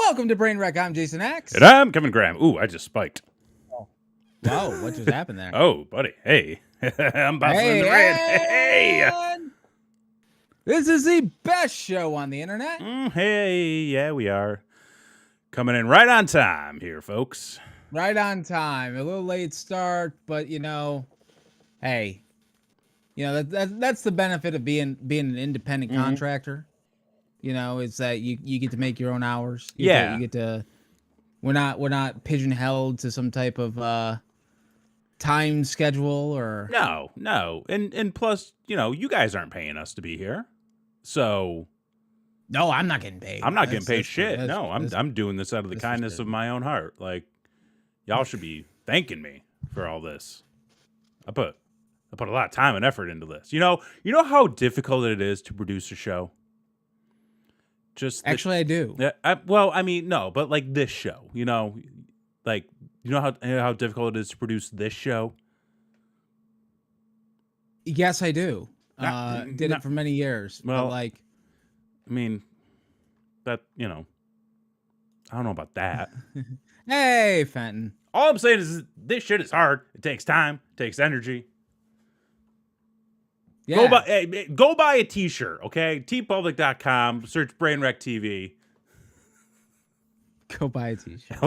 Welcome to Brain Wreck. I'm Jason X. And I'm Kevin Graham. Ooh, I just spiked. Oh. Whoa, what just happened there? Oh, buddy. Hey. I'm bustling Hey, the red. Hey. and this is the best show on the internet. Hey. Yeah, we are. Coming in right on time here, folks. Right on time. A little late start, but hey, that's the benefit of being an independent contractor. Is that you get to make your own hours. You get to. We're not pigeonholed to some type of time schedule or No. And plus, you guys aren't paying us to be here. So no, I'm not getting paid. I'm not getting paid shit. No, I'm doing this out of the kindness of my own heart. Like, y'all should be thanking me for all this. I put a lot of time and effort into this. You know how difficult it is to produce a show? Actually, I do. Yeah. No, but like this show, how difficult it is to produce this show. Yes, I do. Did it for many years. Well, but I don't know about that. Hey, Fenton. All I'm saying is this shit is hard. It takes time. It takes energy. Yeah. Go buy a t-shirt, okay? tpublic.com, search Brainwreck TV. Go buy a t-shirt.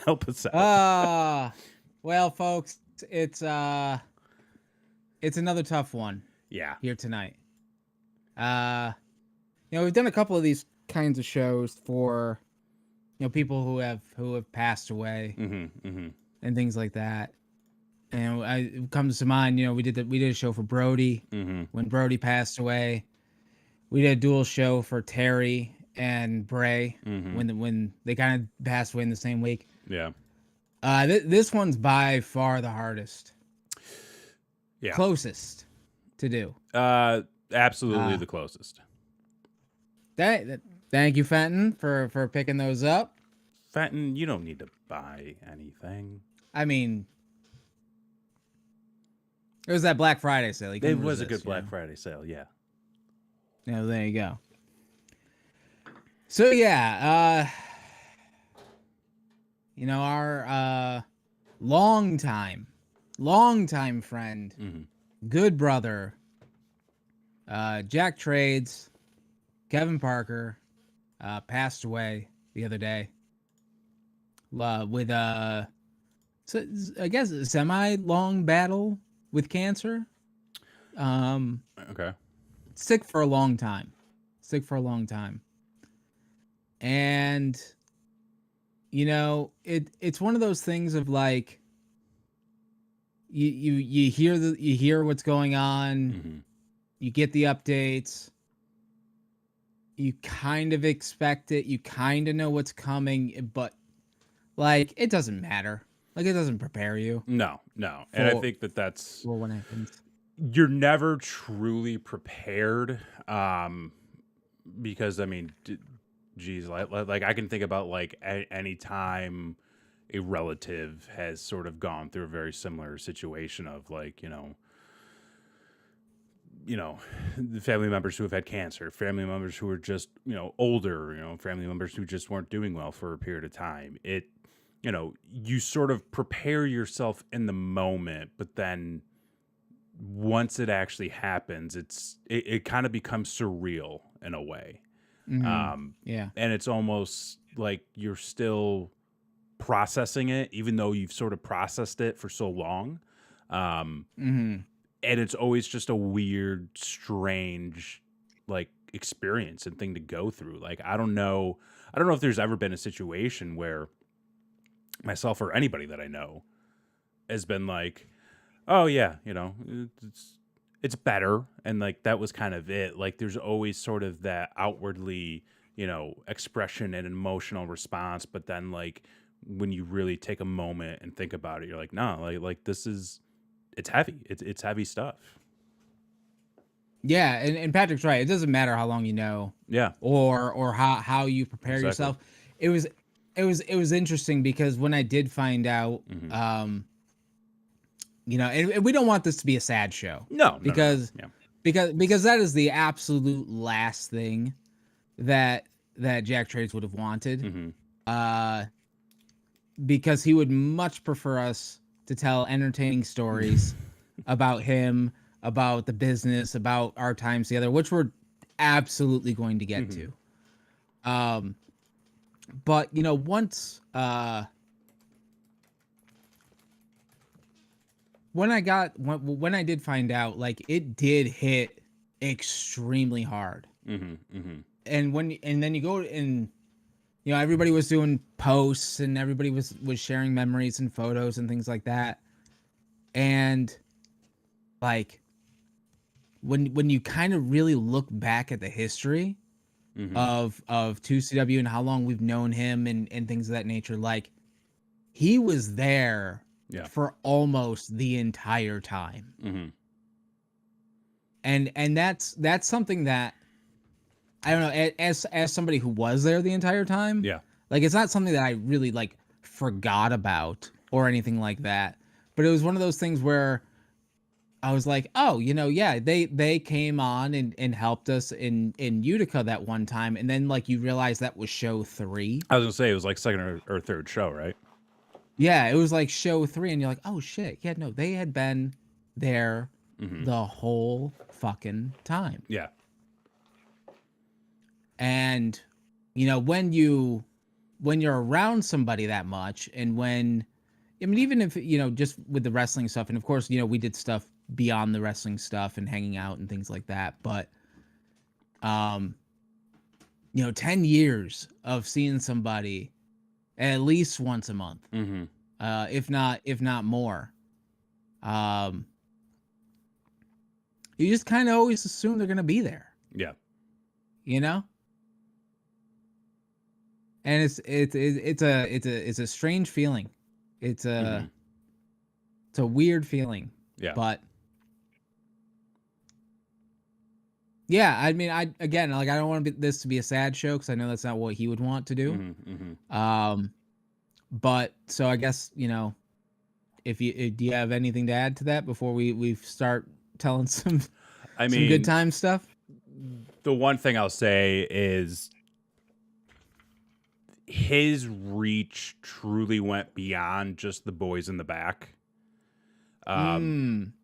Help us out. Well, folks, it's another tough one. Yeah. Here tonight. We've done a couple of these kinds of shows for people who have passed away and things like that. And it comes to mind, we did a show for Brody when Brody passed away. We did a dual show for Terry and Bray when they kind of passed away in the same week. Yeah. This one's by far the hardest. Yeah. Closest to do. Absolutely the closest. Thank you, Fenton, for picking those up. Fenton, you don't need to buy anything. I mean, it was that Black Friday sale. It was a good Black Friday sale, yeah. Yeah, there you go. So yeah, our longtime friend, good brother, Jack Trades, Kevin Parker, passed away the other day. With so I guess a semi-long battle with cancer. Okay. Sick for a long time. And it's one of those things of like you hear what's going on, you get the updates, you kind of expect it, you kind of know what's coming, but like it doesn't matter. Like it doesn't prepare you. No. And I think that's when it happens. You're never truly prepared, because I mean, geez, like I can think about like any time a relative has sort of gone through a very similar situation of like, the family members who have had cancer, family members who are just, older, family members who just weren't doing well for a period of time. You sort of prepare yourself in the moment, but then once it actually happens, it kind of becomes surreal in a way. Yeah. And it's almost like you're still processing it, even though you've sort of processed it for so long. And it's always just a weird, strange, like experience and thing to go through. Like, I don't know if there's ever been a situation where myself or anybody that I know has been like, oh yeah, it's better. And like, that was kind of it. Like there's always sort of that outwardly, expression and emotional response. But then like, when you really take a moment and think about it, you're like, no, like it's heavy. It's heavy stuff. Yeah. And Patrick's right. It doesn't matter how long you know. Yeah. Or how you prepare yourself. It was interesting because when I did find out, and we don't want this to be a sad show. No, because no. because that is the absolute last thing that Jack Trades would have wanted. uh, because he would much prefer us to tell entertaining stories about him, about the business, about our times together, which we're absolutely going to get to. But once when I did find out, like, it did hit extremely hard. And then you go and everybody was doing posts and everybody was sharing memories and photos and things like that. And like when you kind of really look back at the history of 2CW and how long we've known him and things of that nature, like, he was there for almost the entire time. And that's something that I don't know, as somebody who was there the entire time. Like, it's not something that I really like forgot about or anything like that. But it was one of those things where I was like, oh, they came on and helped us in Utica that one time, and then like you realize that was show 3. I was gonna say it was like second or third show, right? Yeah, it was like show 3, and you're like, oh shit, yeah, no, they had been there the whole fucking time. Yeah. And when you're around somebody that much, and when even if just with the wrestling stuff, and of course we did stuff beyond the wrestling stuff and hanging out and things like that, but 10 years of seeing somebody at least once a month, if not more, you just kind of always assume they're gonna be there. Yeah. And it's a strange feeling. It's a weird feeling. Yeah. But yeah, I mean, I don't want this to be a sad show, because I know that's not what he would want to do. But so I guess if do you have anything to add to that before we start telling some good time stuff? The one thing I'll say is his reach truly went beyond just the boys in the back.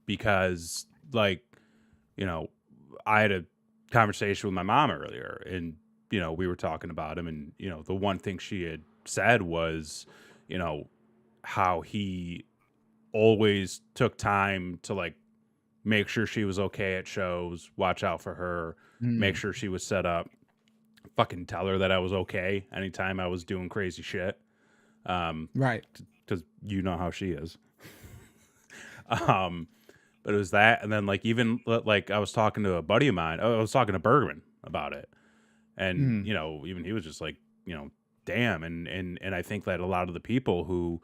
Because like, I had a conversation with my mom earlier, and, we were talking about him, and, the one thing she had said was, how he always took time to like make sure she was okay at shows, watch out for her, make sure she was set up, fucking tell her that I was okay anytime I was doing crazy shit. Right. Because you know how she is. But it was that, and then like even like I was talking to a buddy of mine, I was talking to Bergman about it, and even he was just like, damn, and I think that a lot of the people who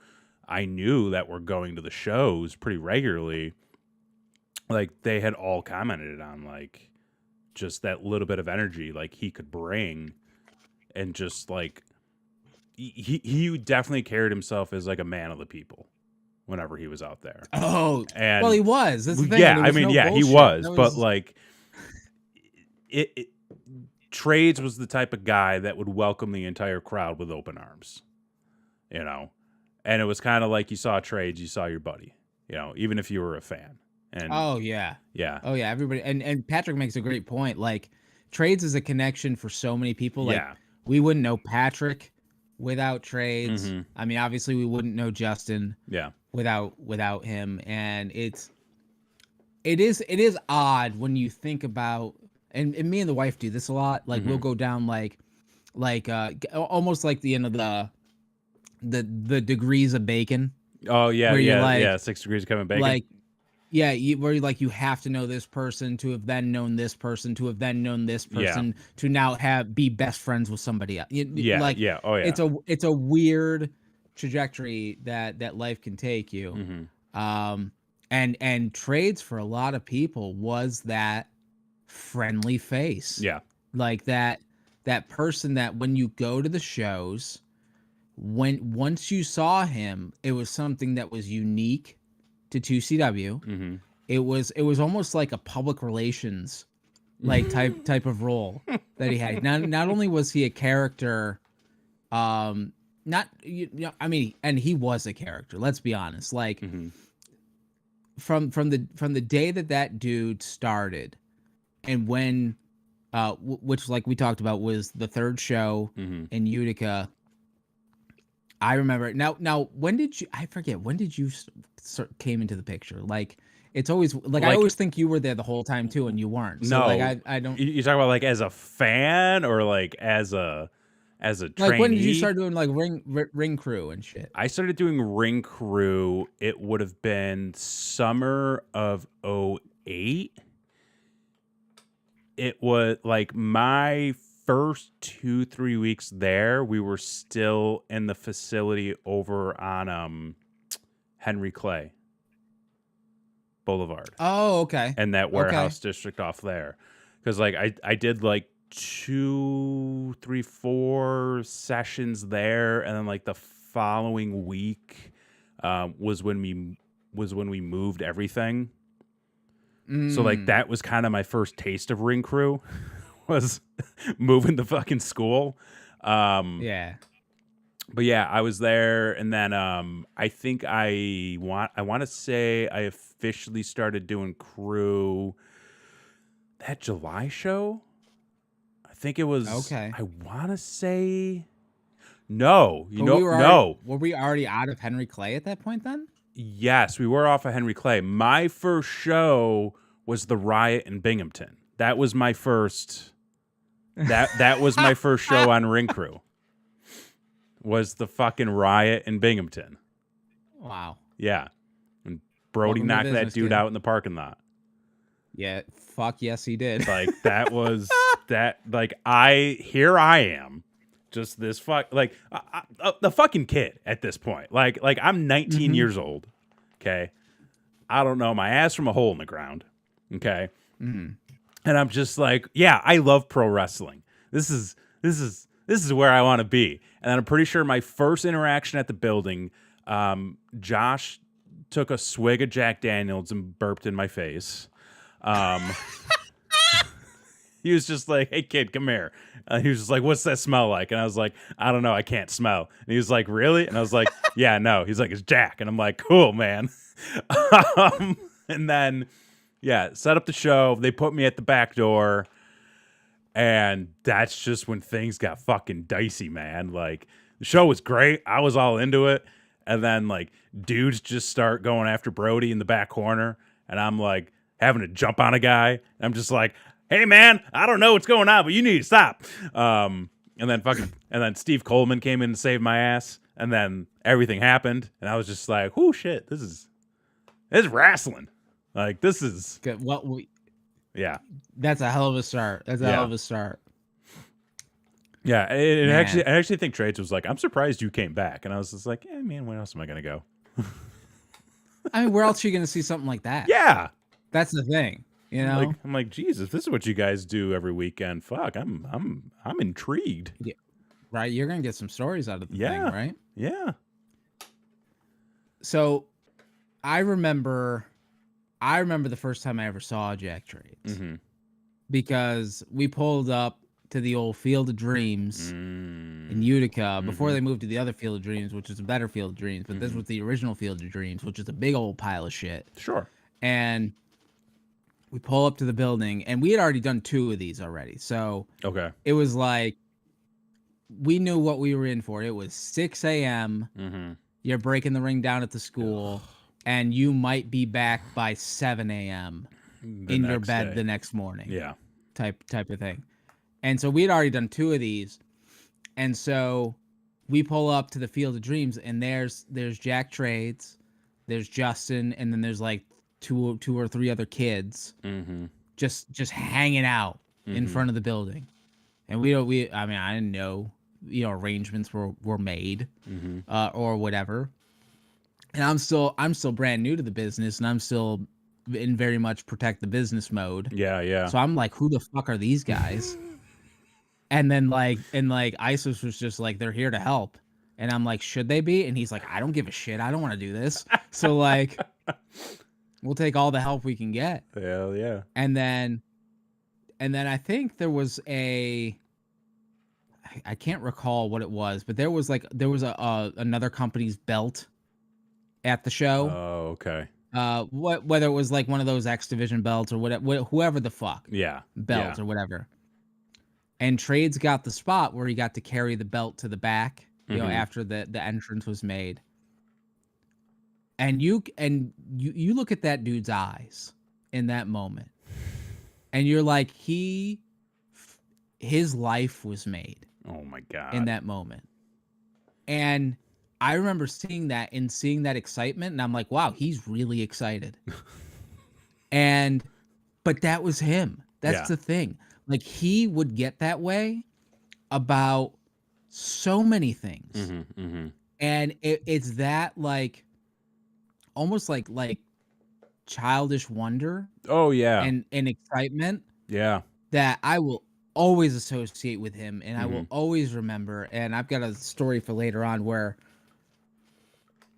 I knew that were going to the shows pretty regularly, like they had all commented on like just that little bit of energy like he could bring, and just like he definitely carried himself as like a man of the people whenever he was out there. Oh, and well, he was. That's the thing. Yeah, I mean, no bullshit. He was, but like Trades was the type of guy that would welcome the entire crowd with open arms, and it was kind of like you saw Trades, you saw your buddy, even if you were a fan. And oh yeah, everybody, and Patrick makes a great point. Like, Trades is a connection for so many people. Like, we wouldn't know Patrick without Trades. I mean, obviously we wouldn't know Justin without him. And it is odd when you think about, and me and the wife do this a lot. Like, we'll go down like almost like the end of the degrees of bacon. Oh yeah, yeah, 6 degrees of Kevin Bacon. Like, yeah, where you have to know this person to have then known this person to have then known this person to now be best friends with somebody else. Oh yeah. It's a weird trajectory that life can take you. And Trades for a lot of people was that friendly face. Yeah. Like that person that when you go to the shows, once you saw him, it was something that was unique to 2CW. It was almost like a public relations like type of role that he had. Not only was he a character not I mean, and he was a character. Let's be honest. Like Mm-hmm. from the day that dude started, and when which like we talked about was the third show Mm-hmm. in Utica. I remember now. When did you? I forget. When did you came into the picture? Like it's always like I Like, always think you were there the whole time too, and you weren't. So like no, I don't you talking about like as a fan or like as a like when did you trainee? start doing like ring crew and shit? I started doing ring crew. It would have been summer of '08. It was like my first 2-3 weeks there. We were still in the facility over on Henry Clay Boulevard Oh, okay. and that Okay. warehouse district off there. Because like I did like 2, 3, 4 sessions there, and then like the following week was when we moved everything. So like Mm, that was kind of my first taste of ring crew was moving the fucking school. Um, yeah. but yeah, I was there, and then I think I want to say I officially started doing crew that July show. I think it was. Okay. I want to say no. But No. were we already out of Henry Clay at that point then? Yes, we were off of Henry Clay. My first show was the Riot in Binghamton. That was my first. That was my first show on Ring Crew. Was the fucking Riot in Binghamton. Wow. Yeah. And Brody Welcome to knocked that business, dude kid. out in the parking lot. Yeah. Fuck yes, he did. Like that was that like I am just this like the fucking kid at this point. Like I'm 19 Mm-hmm. years old. Okay. I don't know my ass from a hole in the ground. Okay. Mm-hmm. And I'm just like, yeah, I love pro wrestling. This is where I want to be. And I'm pretty sure my first interaction at the building, Josh took a swig of Jack Daniels and burped in my face. Um, he was just like, "Hey kid, come here." He was just like, "What's that smell like?" And I was like, "I don't know, I can't smell." And he was like, "Really?" And I was like, "Yeah, no." He's like, "It's Jack." And I'm like, "Cool, man." And then yeah, set up the show. They put me at the back door. And that's just when things got fucking dicey, man. Like the show was great. I was all into it. And then like dudes just start going after Brody in the back corner. And I'm like having to jump on a guy. And I'm just like, hey man, I don't know what's going on, but you need to stop. And then Steve Coleman came in and saved my ass. And then everything happened. And I was just like, oh shit, this is wrestling. Like this is Good. Well, yeah. that's a hell of a start. That's a hell Yeah. of a start. Yeah, and Man. I actually think Trades was like, "I'm surprised you came back," and I was just like, "Yeah, man, where else am I gonna go?" I mean, where else are you going to see something like that? Yeah, That's the thing, you know? I'm like, Jesus, this is what you guys do every weekend. Fuck, I'm intrigued. Yeah, right? You're going to get some stories out of the thing, Yeah, right? yeah. So I remember the first time I ever saw Jack Trades Mm-hmm. because we pulled up to the old Field of Dreams in Utica before they moved to the other Field of Dreams, which is a better Field of Dreams. But this was the original Field of Dreams, which is a big old pile of shit. Sure. And we pull up to the building, and we had already done 2 of these already. So Okay. it was like we knew what we were in for. It was 6 a.m. Mm-hmm. You're breaking the ring down at the school, and you might be back by 7 a.m. in your bed the next morning. Yeah. Type of thing. And so we had already done 2 of these. And so we pull up to the Field of Dreams, and there's Jack Trades, there's Justin, and then there's like two or three other kids Mm-hmm. just hanging out in front of the building. And I mean, I didn't know, arrangements were made or whatever. And I'm still brand new to the business, and I'm still in very much protect the business mode. Yeah, yeah. So I'm like, who the fuck are these guys? And then Isis was just like, they're here to help. And I'm like, should they be? And he's like, I don't give a shit. I don't want to do this. So like, we'll take all the help we can get. Hell yeah. And then I think there was I can't recall what it was, but there was a another company's belt at the show. Oh, okay. Whether it was like one of those X Division belts or whatever, whoever the fuck Yeah. belt or whatever. And Trades got the spot where he got to carry the belt to the back, after the entrance was made. And you look at that dude's eyes in that moment, and you're like, his life was made. Oh my God. In that moment. And I remember seeing that and seeing that excitement, and I'm like, wow, he's really excited. But that was him. That's the thing. Like, he would get that way about so many things. And it's that, like, almost like childish wonder. Oh yeah. And excitement. Yeah. That I will always associate with him, and I will always remember. And I've got a story for later on where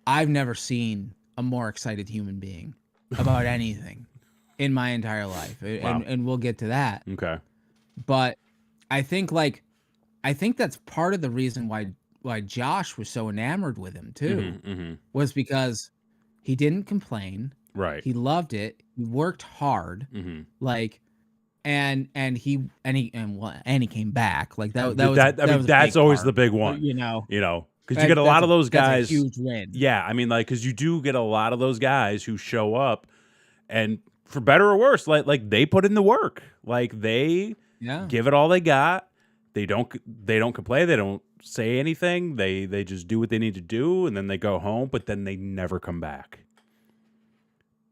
I've never seen a more excited human being about anything in my entire life. Wow. And we'll get to that. Okay. But I think that's part of the reason why Josh was so enamored with him too, was because he didn't complain. Right. He loved it. He worked hard. Like, and he came back. Like that's always the big one. Because you get a lot of those guys. That's a huge win. Yeah, I mean, like, because you do get a lot of those guys who show up, and for better or worse, like they put in the work. Like, they give it all they got. They don't complain. They don't say anything. They just do what they need to do, and then they go home. But then they never come back.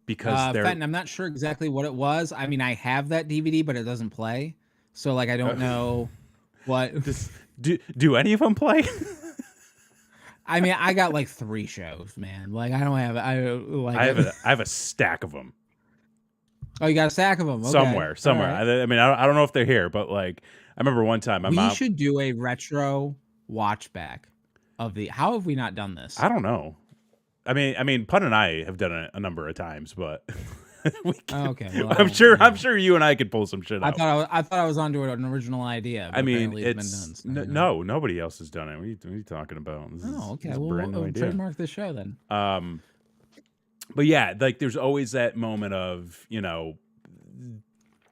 Because Fenton, I'm not sure exactly what it was. I mean, I have that DVD, but it doesn't play. So, like, I don't know what. Do any of them play? I mean, I got like 3 shows, man. Like, I don't have. I have a stack of them. Oh, you got a stack of them? Okay. Somewhere. Right. I mean, I don't know if they're here, but like, I remember one time we should do a retro watch back of the. How have we not done this? I don't know. I mean, Pun and I have done it a number of times, but we can, okay. Well, I'm sure you and I could pull some shit out. I thought I was onto an original idea. I mean, it's been done, no, nobody else has done it. What are you talking about? Okay. We'll trademark this show then. But yeah, like, there's always that moment of,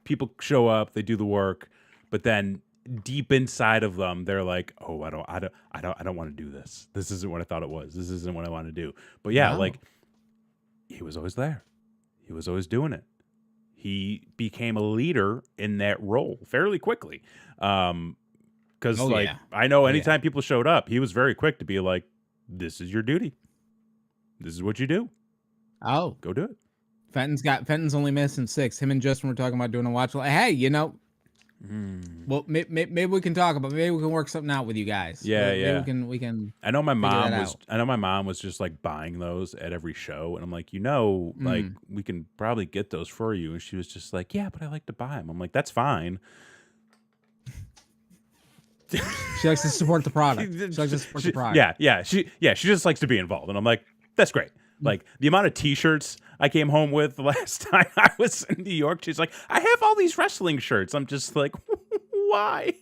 people show up, they do the work, but then deep inside of them, they're like, "Oh, I don't want to do this. This isn't what I thought it was. This isn't what I want to do." But yeah, like, he was always there. He was always doing it. He became a leader in that role fairly quickly. Because I know anytime people showed up, he was very quick to be like, "This is your duty. This is what you do. Oh, go do it." Fenton's only missing 6. Him and Justin were talking about doing a watch. Like, hey, well, maybe we can talk about. Maybe we can work something out with you guys. Yeah. Maybe we can. I know my mom was just like buying those at every show, and I'm like, like, we can probably get those for you. And she was just like, "Yeah, but I like to buy them." I'm like, "That's fine." She likes to support the product. Yeah. She just likes to be involved, and I'm like, "That's great." Like, the amount of T-shirts I came home with the last time I was in New York, she's like, "I have all these wrestling shirts." I'm just like, why?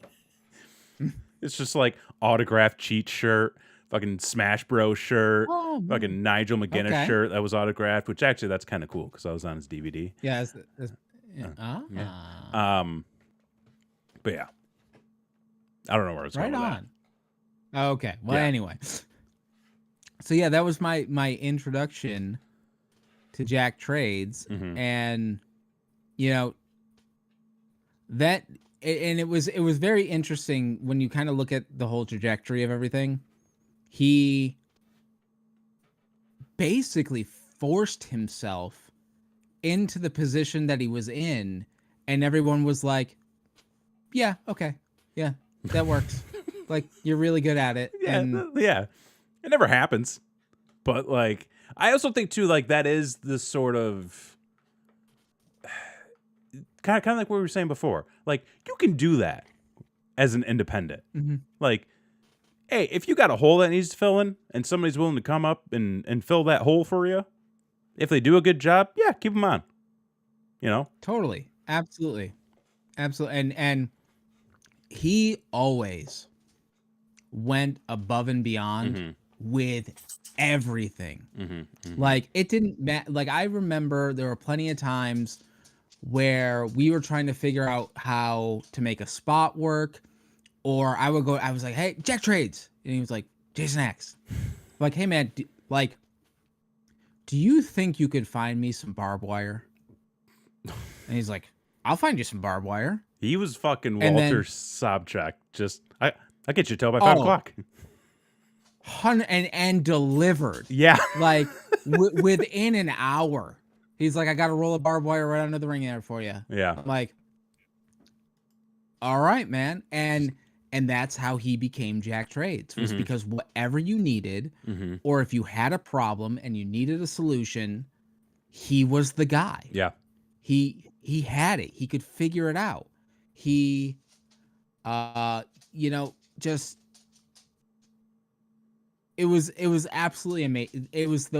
It's just like autographed Cheat shirt, fucking Smash Bros shirt, fucking Nigel McGuinness shirt that was autographed, which actually that's kind of cool because I was on his DVD. Yeah. But yeah, I don't know where it's going with that. Okay. Well, anyway. So yeah, that was my introduction to Jack Trades, and that, and it was very interesting when you kind of look at the whole trajectory of everything. He basically forced himself into the position that he was in, and everyone was like, "Yeah, okay, yeah, that works." Like, you're really good at it. Yeah. It never happens. But, like, I also think, too, like, that is the sort of kind of like what we were saying before. Like, you can do that as an independent. Like, hey, if you got a hole that needs filling and somebody's willing to come up and fill that hole for you, if they do a good job, yeah, keep them on. Totally. Absolutely. And he always went above and beyond Mm-hmm. with everything. Mm-hmm. Mm-hmm. Like it didn't matter. Like I remember there were plenty of times where we were trying to figure out how to make a spot work, or I was like, hey, Jack Trades. And he was like, Jason X. I'm like, hey man, do you think you could find me some barbed wire? And he's like, I'll find you some barbed wire. He was fucking And Walter then- Sobchak. Just I'll get you till by 5 o'clock. And delivered. Yeah. Like within an hour. He's like, I got a roll of barbed wire right under the ring there for you. Yeah. I'm like, all right, man. And that's how he became Jack Trades, was because whatever you needed, or if you had a problem and you needed a solution, he was the guy. Yeah. He had it. He could figure it out. He, just, it was absolutely amazing. It was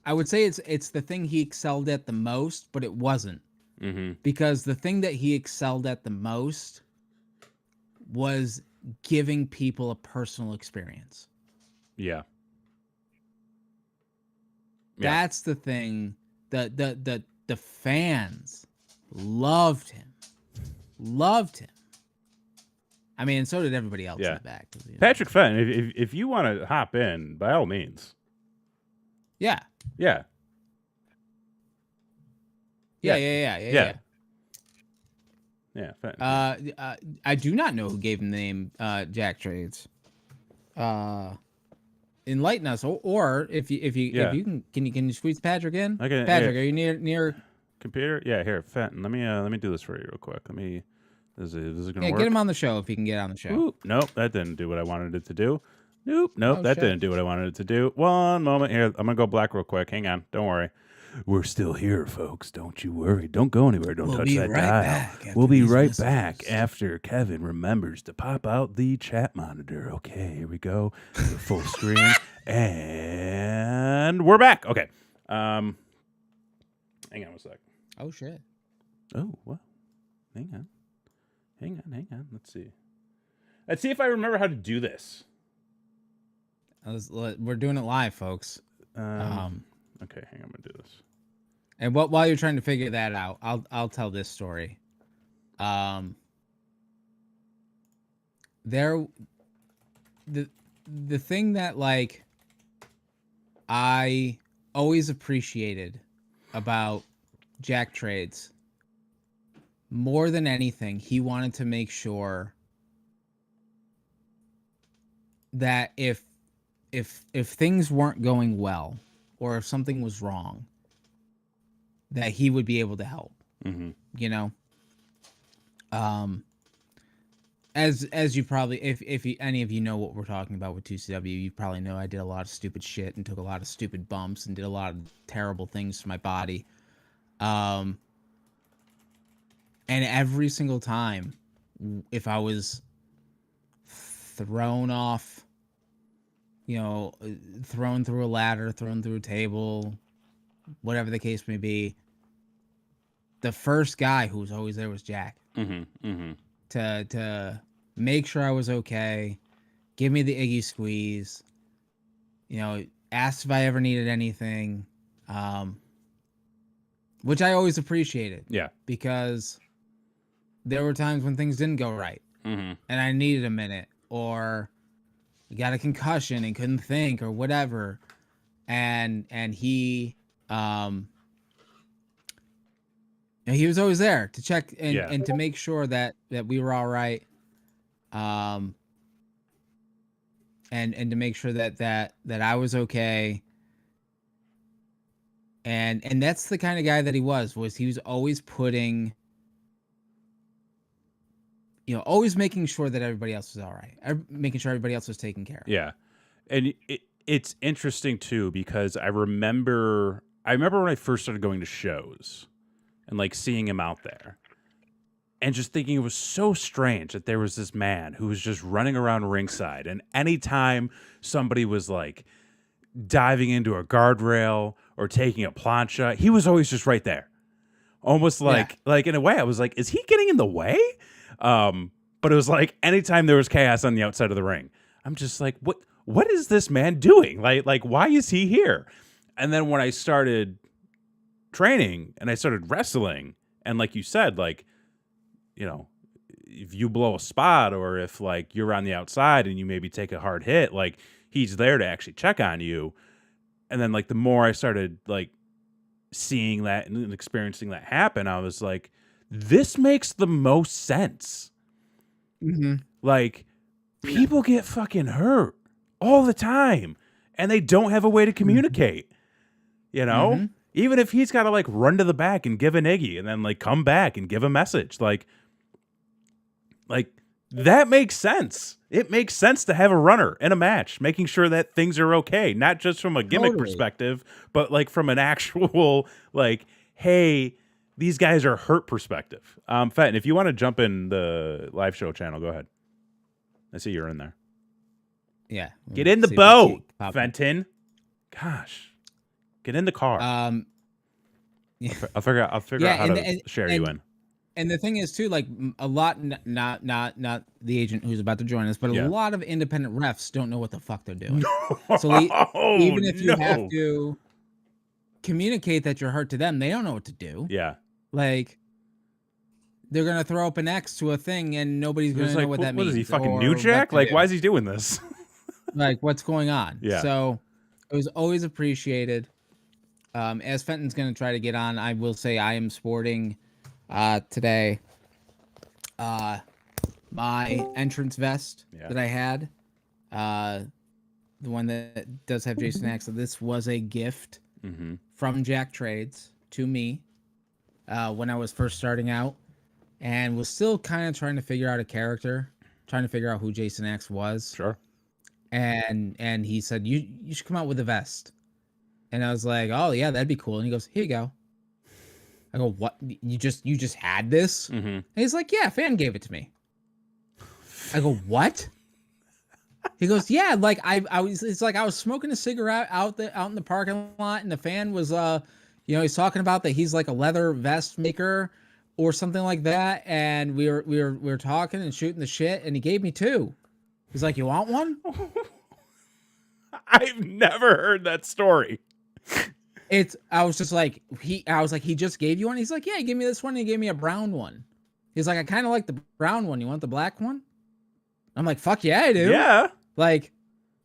I would say it's the thing he excelled at the most, but it wasn't. Because the thing that he excelled at the most was giving people a personal experience. Yeah. That's the thing. The fans loved him. I mean, and so did everybody else in the back. Patrick Fenton, if you want to hop in, by all means. Yeah. Yeah. Yeah. Yeah. Fenton. I do not know who gave him the name Jack Trades. Enlighten us, or if you can you squeeze Patrick in? Okay, Patrick, are you near computer? Yeah, here, Fenton. Let me do this for you real quick. This is gonna work. Get him on the show if he can get on the show. Ooh, nope, that didn't do what I wanted it to do. Nope, Oh, that shit. didn't do what I wanted it to do. One moment here. I'm gonna go black real quick. Hang on, don't worry. We're still here, folks. Don't you worry. Don't go anywhere. Don't touch that dial. We'll be right back after Kevin remembers to pop out the chat monitor. Okay, here we go. We're full screen. And we're back. Okay. Hang on a sec. Oh, shit. Oh, well. Hang on. Let's see if I remember how to do this. We're doing it live, folks. Okay, hang on. I'm gonna do this. And while you're trying to figure that out, I'll tell this story. The thing that like I always appreciated about Jack Trades, more than anything, he wanted to make sure that if things weren't going well, or if something was wrong, that he would be able to help. You know, as you probably, if any of you know what we're talking about with 2CW, you probably know I did a lot of stupid shit and took a lot of stupid bumps and did a lot of terrible things to my body. And every single time, if I was thrown off, thrown through a ladder, thrown through a table, whatever the case may be, the first guy who was always there was Jack. To make sure I was okay, give me the Iggy squeeze, asked if I ever needed anything, which I always appreciated. Yeah. Because there were times when things didn't go right, and I needed a minute, or got a concussion and couldn't think, or whatever, and he he was always there to check and to make sure that we were all right, and to make sure that I was okay, and that's the kind of guy that he was always putting, always making sure that everybody else was all right, making sure everybody else was taken care of. Yeah. And it's interesting too, because I remember when I first started going to shows and like seeing him out there and just thinking it was so strange that there was this man who was just running around ringside, and anytime somebody was like diving into a guardrail or taking a plancha, he was always just right there. Almost like in a way I was like, is he getting in the way? But it was like anytime there was chaos on the outside of the ring, I'm just like, what is this man doing? Like why is he here? And then when I started training and I started wrestling, and like you said, like, you know, if you blow a spot or if like you're on the outside and you maybe take a hard hit, like he's there to actually check on you. And then like the more I started like seeing that and experiencing that happen, I was like, this makes the most sense. Mm-hmm. Like, people get fucking hurt all the time and they don't have a way to communicate, you know? Mm-hmm. Even if he's got to like run to the back and give an Iggy and then like come back and give a message, like that makes sense. It makes sense to have a runner in a match, making sure that things are okay, not just from a gimmick perspective, but like from an actual like, hey, these guys are hurt perspective. Fenton, if you want to jump in the live show channel, go ahead. I see you're in there. Yeah. Get in the boat, Fenton. Gosh. Get in the car. Yeah. I'll figure out how to share you in. And the thing is too, like a lot, not the agent who's about to join us, but a lot of independent refs don't know what the fuck they're doing. So even if you have to communicate that you're hurt to them, they don't know what to do. Yeah. Like they're gonna throw up an X to a thing, and nobody's gonna know what that means. What is he, fucking New Jack? Like, why is he doing this? Like, what's going on? Yeah. So it was always appreciated. As Fenton's gonna try to get on, I will say I am sporting today my entrance vest that I had, the one that does have Jason Axe. So this was a gift from Jack Trades to me when I was first starting out, and was still kind of trying to figure out a character, trying to figure out who Jason Axe was. Sure. And he said, you should come out with a vest. And I was like, oh yeah, that'd be cool. And he goes, here you go. I go, what? You just had this? And he's like, yeah, fan gave it to me. I go, what? He goes, yeah, like I was. It's like I was smoking a cigarette out in the parking lot, and the fan was he's talking about that he's like a leather vest maker or something like that, and we were talking and shooting the shit, and he gave me two. He's like, you want one? I've never heard that story. I was like, he just gave you one? He's like, yeah, he gave me this one, and he gave me a brown one. He's like, I kind of like the brown one. You want the black one? I'm like, fuck yeah, I do. Yeah. Like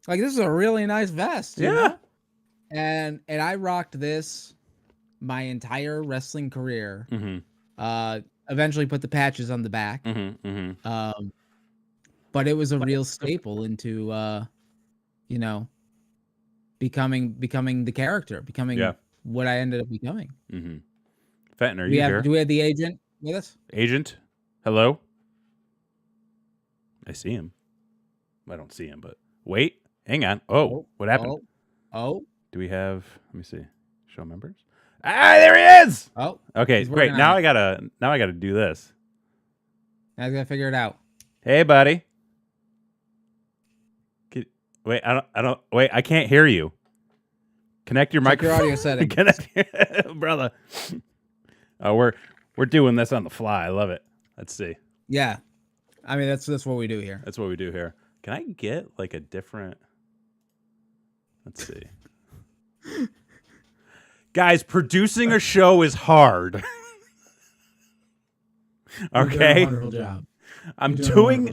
this is a really nice vest. You know? And I rocked this my entire wrestling career. Eventually put the patches on the back. But it was a real staple into, becoming the character, becoming what I ended up becoming. Fenton, are you here? Do we have the agent with us? Agent? Hello? I see him. I don't see him, but wait, hang on. Oh, what happened? Oh. Do we have, let me see, show members? Ah, there he is. Oh. Okay, great. Now I gotta do this. I gotta figure it out. Hey, buddy. Wait, I can't hear you. Connect your microphone. Your audio settings. Brother. Oh, we're doing this on the fly. I love it. Let's see. Yeah. I mean, that's what we do here. That's what we do here. Can I get like a different, let's see. Guys, producing a show is hard. Okay? Wonderful job. I'm doing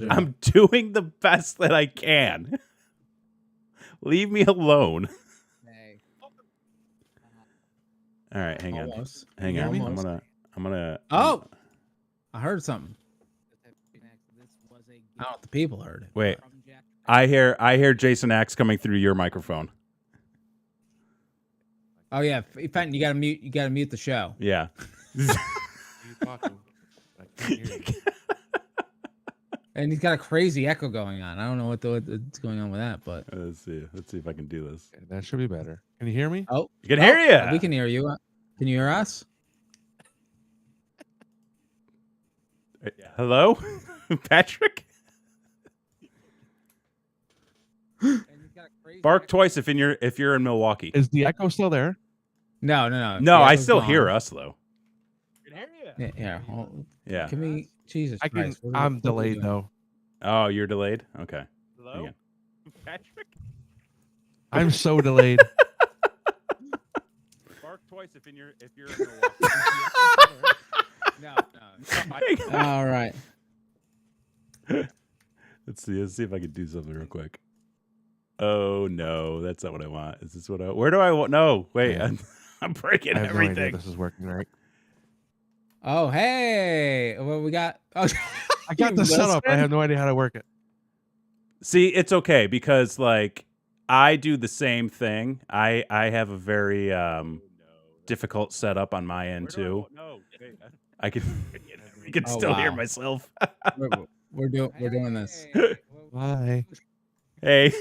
the best that I can. Leave me alone. Hey. All right, hang on. Almost. Hang on. I'm gonna Oh, I heard something. I don't know if the people heard it. Wait. I hear Jason Axe coming through your microphone. Oh yeah, Fenton, you gotta mute the show. Yeah. And he's got a crazy echo going on. I don't know what's going on with that, but let's see if I can do this. Okay, that should be better. Can you hear me? Oh, you can hear you. We can hear you. Can you hear us? Hello, Patrick. Bark twice if you're in Milwaukee. Is the echo still there? No. No, I still hear us though. I can hear you. Yeah. Yeah. Can we? Jesus I can. Christ. I'm delayed though. Oh, you're delayed. Okay. Hello. Patrick? I'm so delayed. Bark twice if you're No. All right. Let's see if I can do something real quick. Oh no, that's not what I want. Is this what I? Where do I want? No, wait, Yeah. I'm breaking I have everything. no idea if this is working right. Oh, hey. What we got? Oh, I got the setup. I have no idea how to work it. See, it's okay because like I do the same thing. I have a very difficult setup on my end too. No, I can I can still hear myself. we're doing this. Bye. Hey.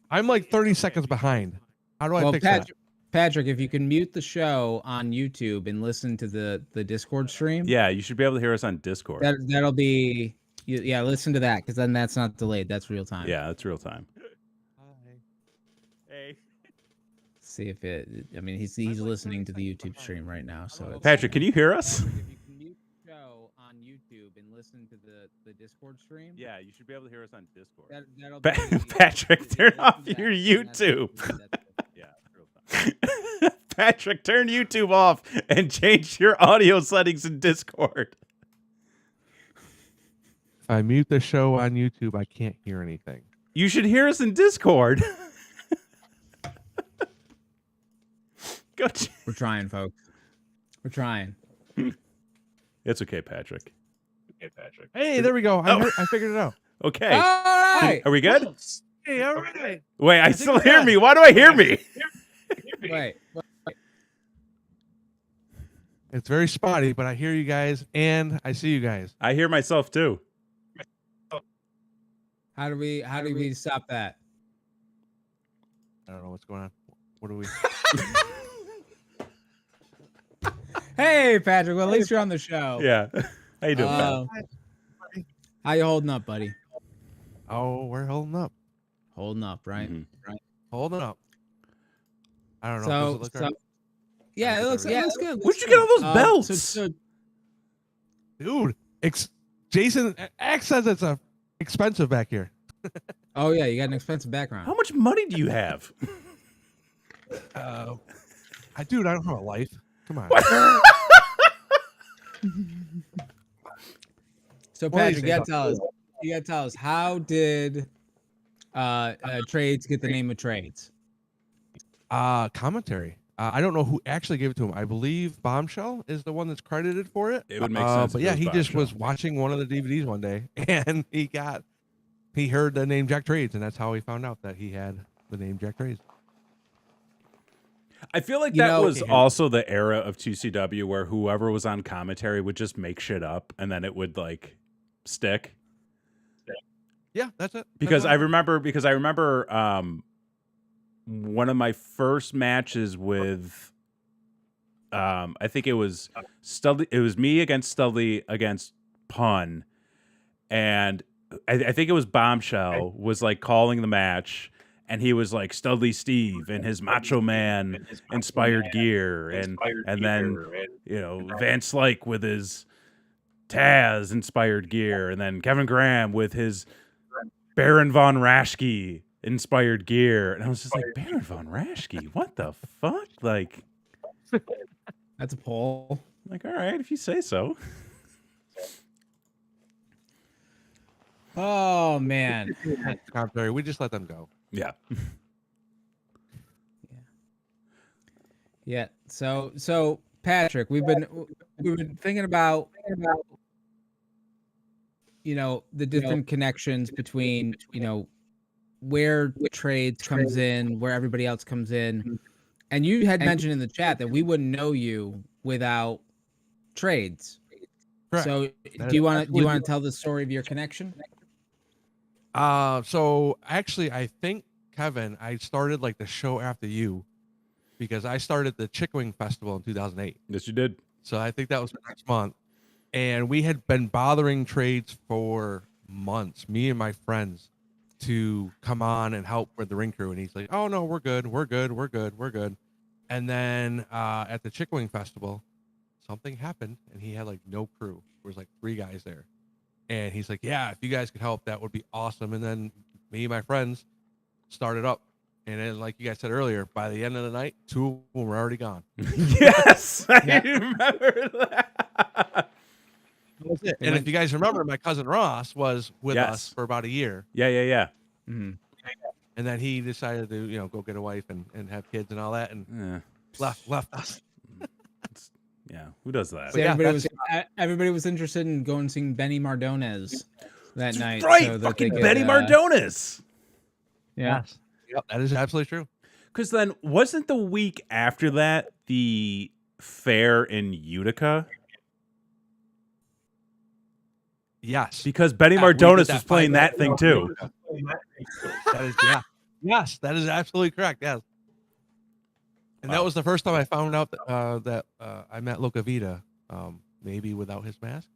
I'm like 30 seconds behind. How do I fix that? Patrick, if you can mute the show on YouTube and listen to the Discord stream. Yeah, you should be able to hear us on Discord. That'll be listen to that because then that's not delayed. That's real time. Yeah, that's real time. Hey. See if it. I mean, he's listening to the YouTube stream right now. So Patrick, can you hear us? If you can mute the show on YouTube and listen to the Discord stream. Yeah, you should be able to hear us on Discord. That'll be, Patrick, turn off your YouTube. Yeah, real time. Patrick, turn YouTube off and change your audio settings in Discord. If I mute the show on YouTube, I can't hear anything. You should hear us in Discord. Go. We're trying, folks. We're trying. It's okay, Patrick. Hey, there we go. I figured it out. Okay. All right. Are we good? Hey, all right. Wait, I still hear me. Why do I hear me? Wait. It's very spotty, but I hear you guys and I see you guys. I hear myself too. How do we stop that? I don't know what's going on. What do we? Hey, Patrick. Well, at least you're on the show. Yeah. How you doing, pal? How you holding up, buddy? Oh, we're holding up. Holding up, right? Mhm. Right. Holding up. I don't know. So, Does it look right? yeah, it looks good. Where'd you get all those belts? So, Dude, Jason X says it's expensive back here. oh yeah, you got an expensive background. How much money do you have? Dude, I don't have a life. Come on. So Patrick, you gotta tell us how did Trades get the name of Trades? Commentary. I don't know who actually gave it to him. I believe Bombshell is the one that's credited for it. It would make sense. But yeah, he just was watching one of the DVDs one day, and he heard the name Jack Trades, and that's how he found out that he had the name Jack Trades. I feel like that was also the era of 2CW where whoever was on commentary would just make shit up, and then it would like stick. Yeah, that's it. Because I remember one of my first matches with I think it was Studley. It was me against Studley against Pun, and I think it was Bombshell was like calling the match, and he was like Studley Steve in his Macho Man inspired gear, and then Van Slyke with his Taz inspired gear, and then Kevin Graham with his Baron von Raschke inspired gear, and I was just like, Baron von Raschke, what the fuck? Like, that's a poll. Like, all right, if you say so. Oh man, commentary. We just let them go. Yeah. Yeah. So Patrick, we've been thinking about the different connections between where Trades comes in, where everybody else comes in. And you had mentioned in the chat that we wouldn't know you without Trades. Correct. So do you want to tell the story of your connection? So actually I think, Kevin, I started like the show after you because I started the Chick Wing Festival in 2008. Yes, you did. So I think that was the next month. And we had been bothering Trades for months, me and my friends, to come on and help with the ring crew. And he's like, oh, no, we're good. And then at the Chick Wing Festival, something happened, and he had like no crew. There was like 3 guys there. And he's like, yeah, if you guys could help, that would be awesome. And then me and my friends started up. And then, like you guys said earlier, by the end of the night, 2 of them were already gone. Yes, I remember that. That was it. And if you guys remember, my cousin Ross was with us for about a year. Yeah. Mm-hmm. And then he decided to, go get a wife and have kids and all that, and left us. Yeah, who does that? So everybody was interested in going and seeing Benny Mardones that night. Right, so that fucking could, Benny Mardones. Yeah. Yes. Yep, that is absolutely true. Because then, wasn't the week after that the fair in Utica? Yes. Because Benny Mardones was playing that thing too. That is, yes, that is absolutely correct. Yes. And that was the first time I found out that I met Loca Vita, maybe without his mask.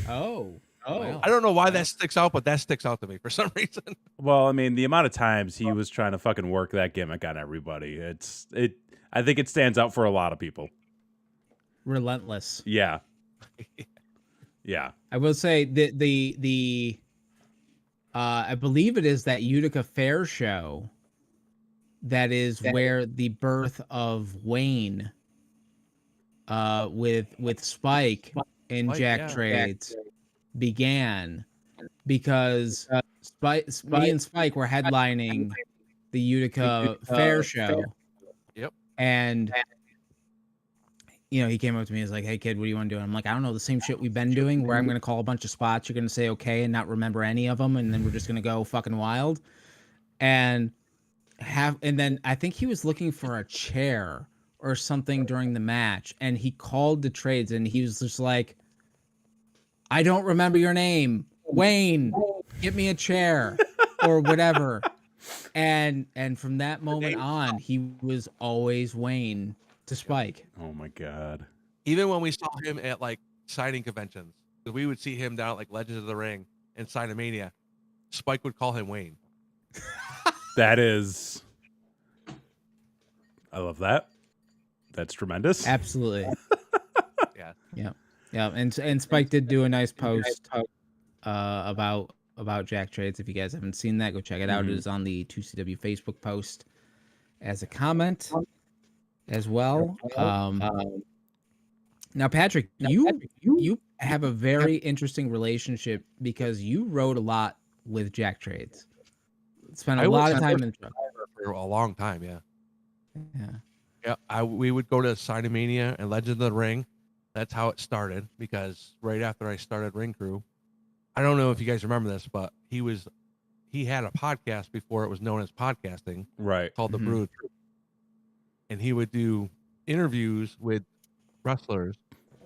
Oh. Wow. I don't know why that sticks out, but that sticks out to me for some reason. Well, I mean, the amount of times he was trying to fucking work that gimmick on everybody, I think it stands out for a lot of people. Relentless. Yeah. Yeah. I will say the I believe it is that Utica Fair show that is where the birth of Wayne with Spike and Jack Trades began, because me and Spike were headlining the Utica Fair show. Yep. And he came up to me. He's like, "Hey kid, what do you want to do?" And I'm like, "I don't know, the same shit we've been doing, where I'm going to call a bunch of spots. You're going to say okay and not remember any of them, and then we're just going to go fucking wild." And then I think he was looking for a chair or something during the match, and he called the Trades, and he was just like, "I don't remember your name, Wayne. Get me a chair," or whatever. And from that moment on, he was always Wayne to Spike. Oh my god! Even when we saw him at like signing conventions, we would see him down at like Legends of the Ring and Sinomania, Spike would call him Wayne. That is, I love that. That's tremendous. Absolutely. Yeah. Yeah. And Spike did do a nice post about Jack Trades. If you guys haven't seen that, go check it out. It is on the 2CW Facebook post as a comment as well. Now, Patrick, you have a very interesting relationship, because you rode a lot with Jack Trades. Spent a lot of time in the truck for a long time. Yeah. Yeah. We would go to Sinomania and Legend of the Ring. That's how it started, because right after I started Ring Crew, I don't know if you guys remember this, but he had a podcast before it was known as podcasting, right? Called The Brood, and he would do interviews with wrestlers,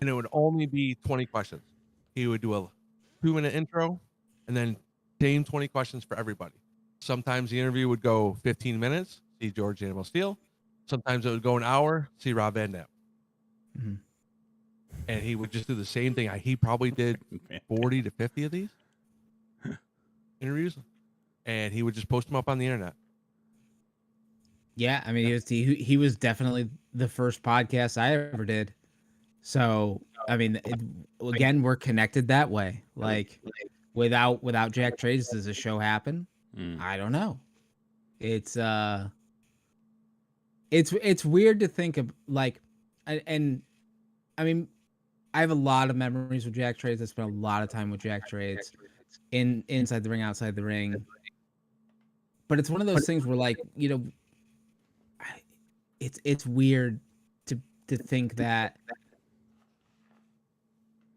and it would only be 20 questions. He would do a 2-minute intro, and then same 20 questions for everybody. Sometimes the interview would go 15 minutes, see George Animal Steel. Sometimes it would go an hour, see Rob Van Dam. Mm-hmm. And he would just do the same thing. He probably did 40 to 50 of these interviews, and he would just post them up on the internet. Yeah, I mean, he was definitely the first podcast I ever did. So, I mean, again, we're connected that way. Like, without Jack Trades, does the show happen? I don't know. It's weird to think of, like, and I mean, I have a lot of memories with Jack Trades. I spent a lot of time with Jack Trades inside the ring, outside the ring. But it's one of those things where, like, it's weird to think that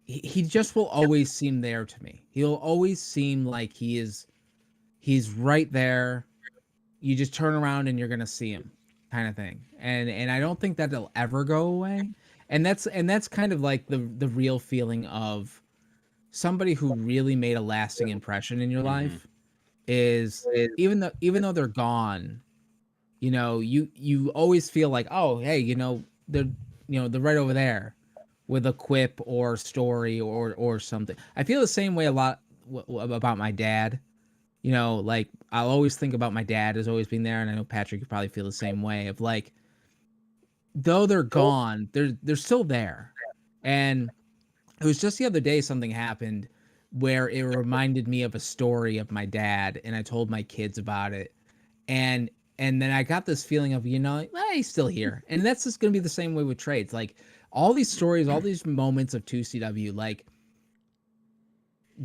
he just will always seem there to me. He'll always seem like he's right there. You just turn around and you're gonna see him, kind of thing. And I don't think that it'll ever go away. And that's kind of like the real feeling of somebody who really made a lasting impression in your life. Is even though they're gone, you always feel like, oh, hey, they're right over there with a quip or story or something. I feel the same way a lot about my dad. Like, I'll always think about my dad as always being there, and I know Patrick, you probably feel the same way, of like, though they're gone, they're still there. And it was just the other day something happened where it reminded me of a story of my dad, and I told my kids about it. And then I got this feeling of, he's still here. And that's just going to be the same way with trades. Like all these stories, all these moments of 2CW, like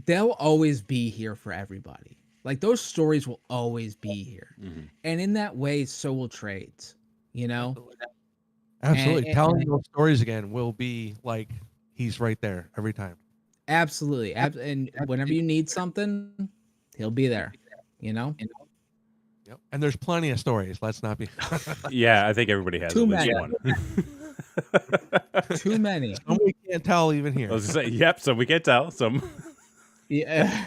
they'll always be here for everybody. Like those stories will always be here. Mm-hmm. And in that way, so will trades, Absolutely. And Telling those stories again will be like he's right there every time. Absolutely. And whenever you need something, he'll be there, Yep. And there's plenty of stories. Let's not be. Yeah, I think everybody has Too at least many. one. Too many. Some we can't tell even here. I was gonna say, yep. Some we can't tell. Some. Yeah.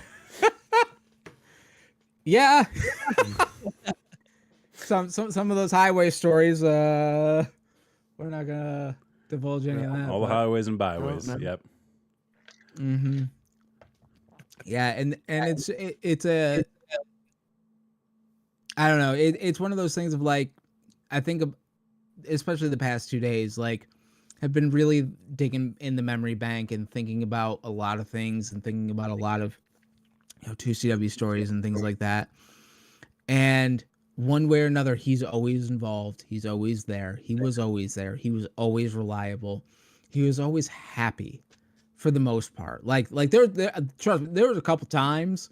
Yeah. some of those highway stories. We're not gonna divulge any of that. All the highways and byways. Yep. Mm-hmm. Yeah, and it's a. I don't know. It's one of those things of like, I think, especially the past 2 days, like, have been really digging in the memory bank and thinking about a lot of things and thinking about a lot of, 2CW stories and things like that. And one way or another, he's always involved. He's always there. He was always there. He was always reliable. He was always happy, for the most part. Like trust me, there was a couple times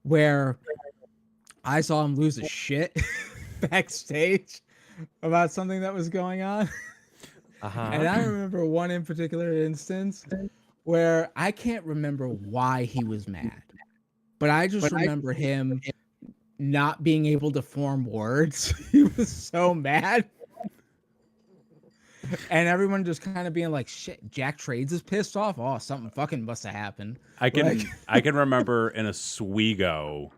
where I saw him lose his shit backstage about something that was going on. And I remember one in particular instance where I can't remember why he was mad, but I just remember him not being able to form words. He was so mad. And everyone just kind of being like, shit, Jack Trades is pissed off. Oh, something fucking must have happened. I can remember in a Swigo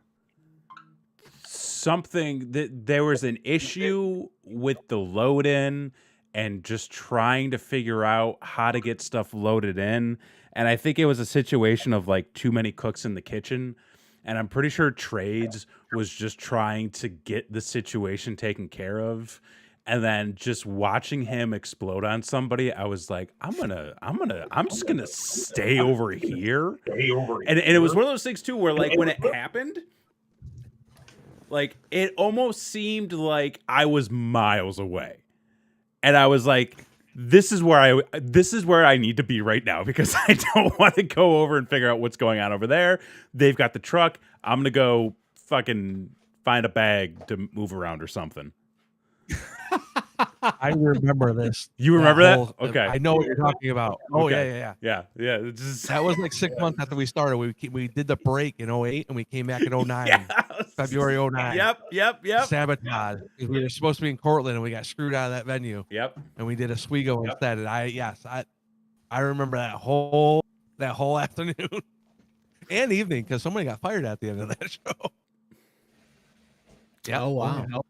something that there was an issue with the load in and just trying to figure out how to get stuff loaded in. And I think it was a situation of like too many cooks in the kitchen. And I'm pretty sure Trades was just trying to get the situation taken care of. And then just watching him explode on somebody, I was like, I'm just gonna stay over here. And it was one of those things too, where like when it happened, like it almost seemed like I was miles away. And I was like, this is where I need to be right now, because I don't want to go over and figure out what's going on over there. They've got the truck. I'm going to go fucking find a bag to move around or something. I remember this. You remember that? Okay. I know what you're talking about. Oh, okay. Yeah. Just... That was like 6 months after we started. We did the break in 2008 and we came back in 2009. Yes. February 2009. Yep. Sabotage. We were supposed to be in Cortland and we got screwed out of that venue. Yep. And we did a Swigo instead. And I remember that whole afternoon and evening, because somebody got fired at the end of that show. Yeah. Oh wow.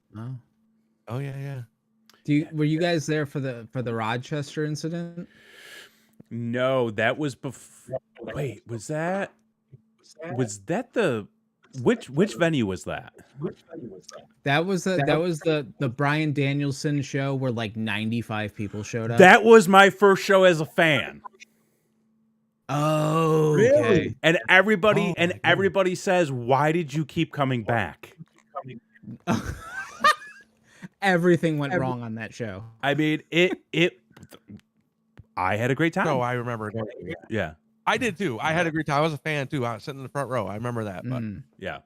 Oh yeah. Were you guys there for the Rochester incident? No, that was before. Wait, was that the which venue was that? That was the Bryan Danielson show where like 95 people showed up. That was my first show as a fan. Oh, really? Okay. And everybody says, "Why did you keep coming back?" Everything went wrong on that show. I mean, I had a great time. No, I remember. Yeah. I did too. I had a great time. I was a fan too. I was sitting in the front row. I remember that. But yeah.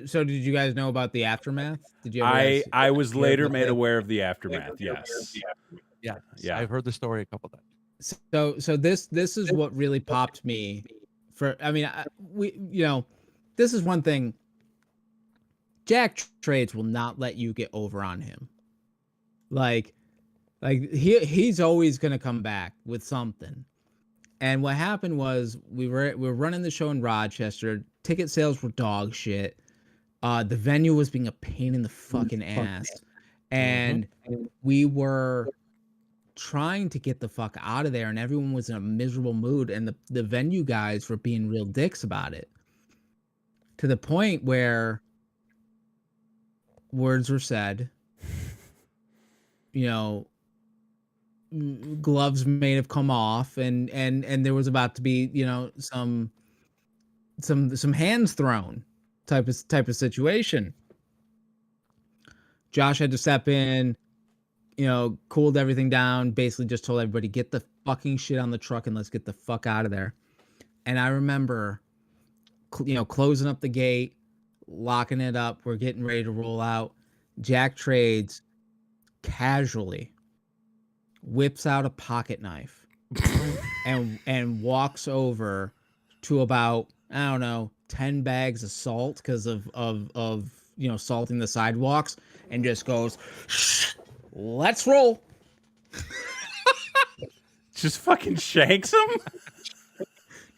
So did you guys know about the aftermath? Did you? I was later made aware of the aftermath. Yes. Yeah. I've heard the story a couple times. So this is what really popped me. This is one thing. Jack Trades will not let you get over on him. Like he's always gonna come back with something. And what happened was we were running the show in Rochester. Ticket sales were dog shit. The venue was being a pain in the fucking ass. And we were trying to get the fuck out of there, and everyone was in a miserable mood, and the venue guys were being real dicks about it. To the point where words were said, gloves may have come off, and there was about to be, you know, some hands thrown type of situation. Josh had to step in, you know, cooled everything down, basically just told everybody, get the fucking shit on the truck and let's get the fuck out of there. And I remember, you know, closing up the gate, locking it up. We're getting ready to roll out. Jack Trades casually whips out a pocket knife and walks over to about, I don't know, 10 bags of salt because of you know, salting the sidewalks, and just goes, "Shh, let's roll." Just fucking shanks him?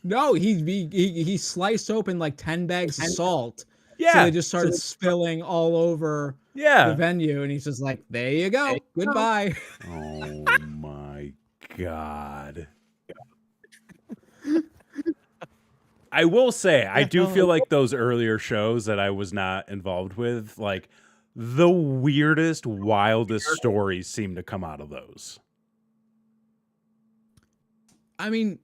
No, he sliced open like 10 bags of salt. Yeah. So they just started spilling all over the venue, and he's just like, there you go. Goodbye. Oh my God. I will say, I do feel like those earlier shows that I was not involved with, like, the weirdest, wildest stories seem to come out of those. I mean,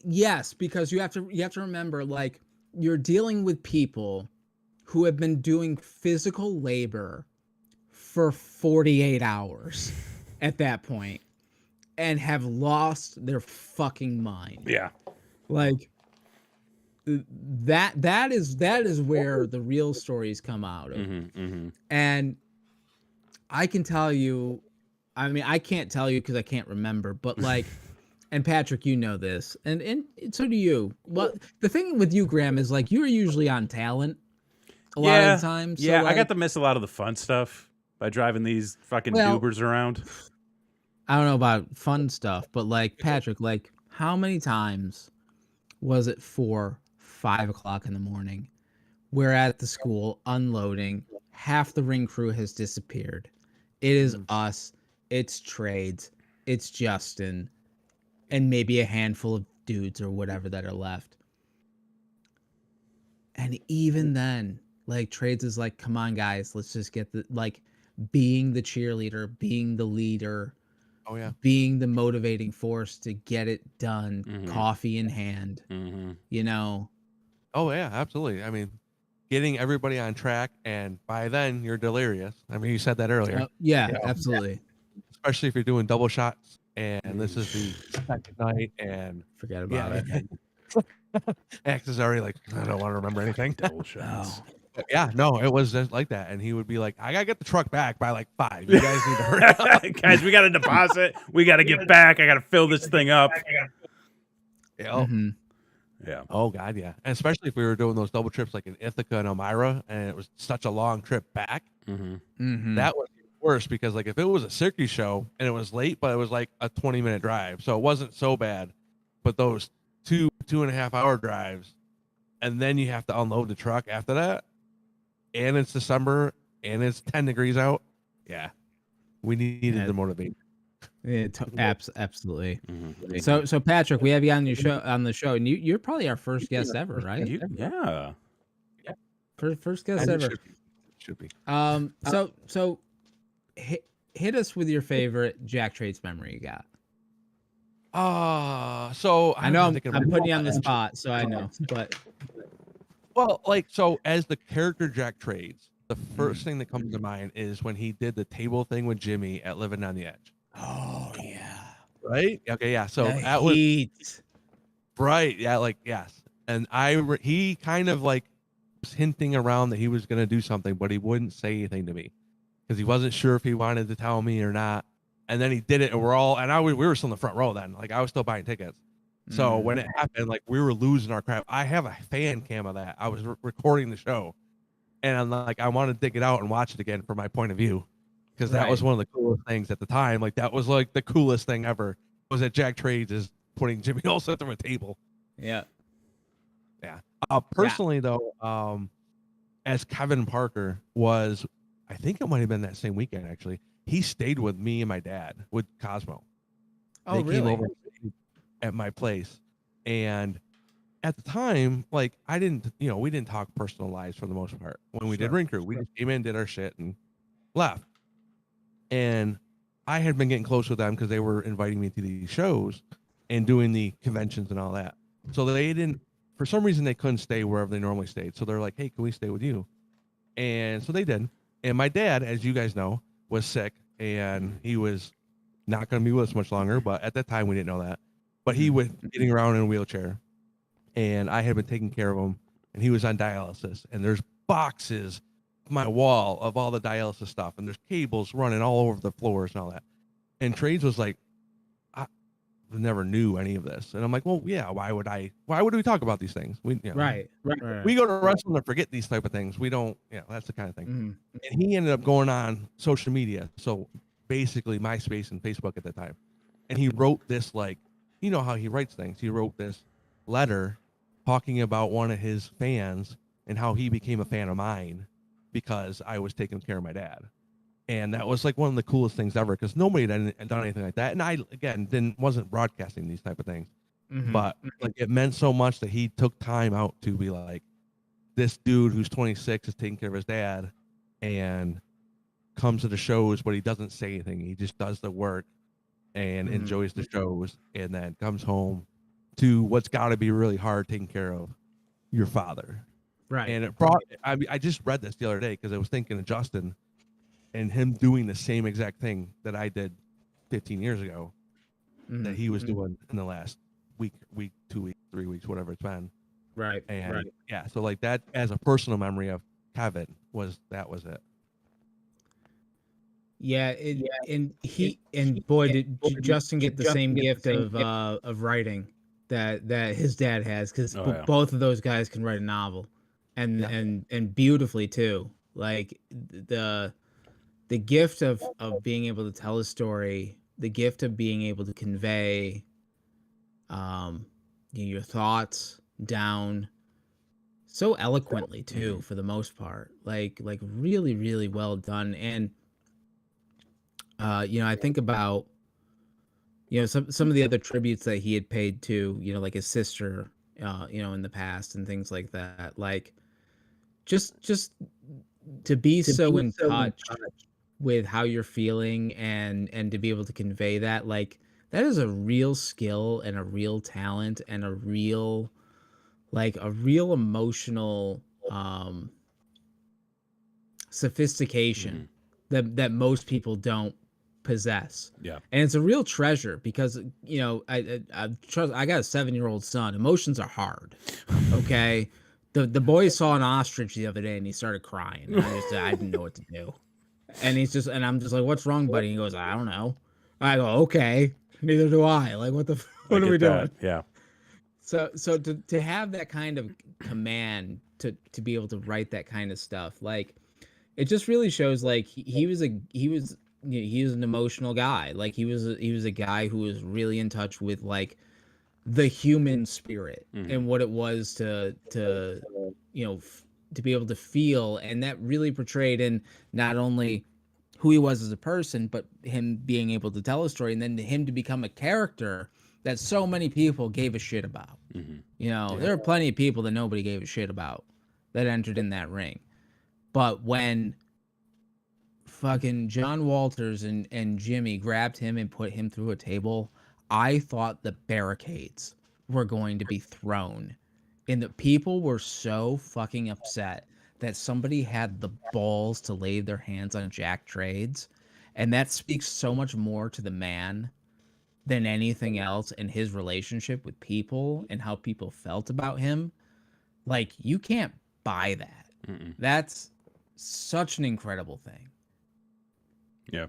yes, because you have to remember, like, you're dealing with people who have been doing physical labor for 48 hours at that point and have lost their fucking mind. Yeah. Like, that is where the real stories come out of. And I can tell you, I mean, I can't tell you because I can't remember, but like, and Patrick, you know this, and so do you. Well, the thing with you, Graham, is like, you're usually on talent a lot of the time. So yeah, like, I got to miss a lot of the fun stuff by driving these fucking dubers around. I don't know about fun stuff, but like, Patrick, like, how many times was it 5 o'clock in the morning? We're at the school unloading. Half the ring crew has disappeared. It is us. It's Trades. It's Justin. And maybe a handful of dudes or whatever that are left. And even then, like, Trades is like, come on, guys, let's just get the, like, being the cheerleader, being the leader. Oh, yeah. Being the motivating force to get it done, coffee in hand, you know? Oh, yeah, absolutely. I mean, getting everybody on track, and by then you're delirious. I mean, you said that earlier. Yeah, absolutely. Especially if you're doing double shots, and this is the second night, and forget about it. X is already like, I don't want to remember anything. Double shots. Yeah, no, it was just like that. And he would be like, I gotta get the truck back by like 5. You guys need to hurry up. Guys, we got a deposit. We got to get back. I got to fill this thing up. Yeah. Yeah. Oh, God, yeah. And especially if we were doing those double trips like in Ithaca and Elmira, and it was such a long trip back, that was worse because, like, if it was a circuit show and it was late, but it was like a 20-minute drive, so it wasn't so bad. But those 2.5-hour drives, and then you have to unload the truck after that, and it's December, and it's 10 degrees out. Yeah, we needed the motivation. Yeah, absolutely. So Patrick, we have you on the show, and you're probably our first guest ever, right? Yeah. First guest ever. Should be. So hit us with your favorite Jack Trades memory you got. So I know I'm putting you on the spot, so I know, but. Well, like, so as the character Jack Trades, the first thing that comes to mind is when he did the table thing with Jimmy at Living on the Edge. Oh, yeah. Right? Okay, yeah. So that was... Right, yeah, like, yes. And he kind of, like, was hinting around that he was going to do something, but he wouldn't say anything to me because he wasn't sure if he wanted to tell me or not. And then he did it, and we were still in the front row then. Like, I was still buying tickets. So when it happened, like, we were losing our crap. I have a fan cam of that. I was recording the show, and I'm like, I want to dig it out and watch it again from my point of view, because that was one of the coolest things at the time. Like, that was like the coolest thing ever, was that Jack Trades is putting Jimmy Olsen through a table. Yeah. Personally, though, as Kevin Parker was, I think it might have been that same weekend, actually. He stayed with me and my dad, with Cosmo. Oh, really? Came over at my place, and at the time, like, we didn't talk personal lives for the most part when we did Ring Crew. We just came in, did our shit, and left. And I had been getting close with them because they were inviting me to these shows and doing the conventions and all that. So they didn't, for some reason, they couldn't stay wherever they normally stayed. So they're like, hey, can we stay with you? And so they did. And my dad, as you guys know, was sick and he was not going to be with us much longer. But at that time, we didn't know that. But he was getting around in a wheelchair and I had been taking care of him and he was on dialysis. And there's boxes on my wall of all the dialysis stuff. And there's cables running all over the floors and all that. And Trades was like, I never knew any of this. And I'm like, well, yeah, why would we talk about these things? We, Right. We go to wrestling and forget these type of things. We don't, that's the kind of thing. And he ended up going on social media. So basically MySpace and Facebook at that time. And he wrote this, like, you know how he writes things. He wrote this letter talking about one of his fans and how he became a fan of mine because I was taking care of my dad. And that was like one of the coolest things ever because nobody had done anything like that. And I, again, wasn't broadcasting these type of things. But like it meant so much that he took time out to be like, this dude who's 26 is taking care of his dad and comes to the shows, but he doesn't say anything. He just does the work and enjoys the shows and then comes home to what's got to be really hard taking care of your father. Right. And it brought, I just read this the other day because I was thinking of Justin and him doing the same exact thing that I did 15 years ago that he was doing in the last week, 2 weeks, 3 weeks, whatever it's been. Right. And yeah, so like that as a personal memory of Kevin was it. Yeah, and boy, did Justin get the same gift of writing that his dad has because both of those guys can write a novel, and beautifully too. Like the gift of being able to tell a story, the gift of being able to convey your thoughts down so eloquently too, for the most part. Like really, really well done. And I think about some of the other tributes that he had paid to, like his sister, in the past and things like that. Like just to be so in touch with how you're feeling and to be able to convey that, like that is a real skill and a real talent and a real emotional sophistication that most people don't possess. Yeah. And it's a real treasure because I got a 7-year-old son. Emotions are hard. Okay. The boy saw an ostrich the other day and he started crying. And I didn't know what to do. And I'm just like, what's wrong, buddy? He goes, I don't know. I go, okay, neither do I. Like, what are we doing? Yeah. So to have that kind of command to be able to write that kind of stuff, like it just really shows like he was an emotional guy. Like he was a guy who was really in touch with like the human spirit and what it was to be able to feel, and that really portrayed in not only who he was as a person, but him being able to tell a story, and then him to become a character that so many people gave a shit about. There are plenty of people that nobody gave a shit about that entered in that ring. But when fucking John Walters and Jimmy grabbed him and put him through a table, I thought the barricades were going to be thrown. And the people were so fucking upset that somebody had the balls to lay their hands on Jack Trades. And that speaks so much more to the man than anything else in his relationship with people and how people felt about him. Like, you can't buy that. That's such an incredible thing. Yeah.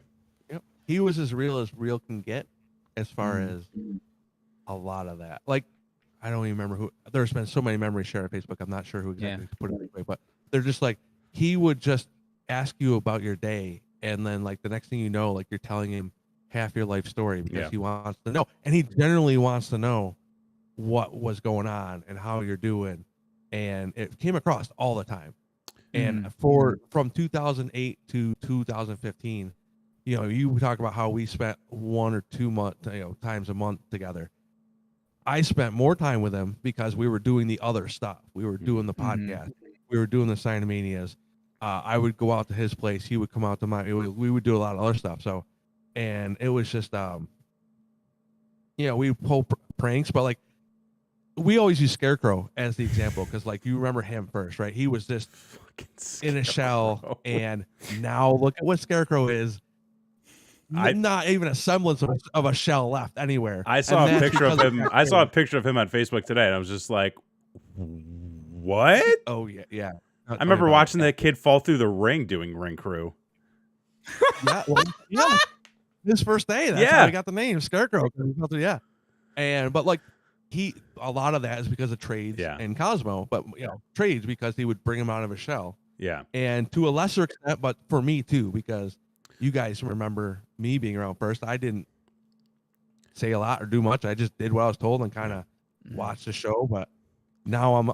Yep. He was as real can get as far as a lot of that. Like, I don't even remember who. There's been so many memories shared on Facebook. I'm not sure who exactly put it this way, but they're just like, he would just ask you about your day, and then like the next thing you know, like you're telling him half your life story because he wants to know, and he generally wants to know what was going on and how you're doing, and it came across all the time. And from 2008 to 2015, you talk about how we spent 1 or 2 times a month together. I spent more time with him because we were doing the other stuff. We were doing the podcast. We were doing the Sinomanias. I would go out to his place. He would come out to mine. We would do a lot of other stuff. So and it was just we pull pranks, but like we always use Scarecrow as the example because like you remember him first, right? He was just in a shell, and now look at what Scarecrow is. Not even a semblance of a shell left anywhere. I saw a picture of him. I saw a picture of him on Facebook today, and I was just like, "What?" Oh yeah. I remember watching that kid fall through the ring doing ring crew. Yeah. His first day. That's how he got the name Scarecrow. Yeah, but like a lot of that is because of trades and Cosmo, but trades because he would bring him out of a shell. Yeah, and to a lesser extent, but for me too, because you guys remember me being around first. I didn't say a lot or do much. I just did what I was told and kind of watched the show. But now I'm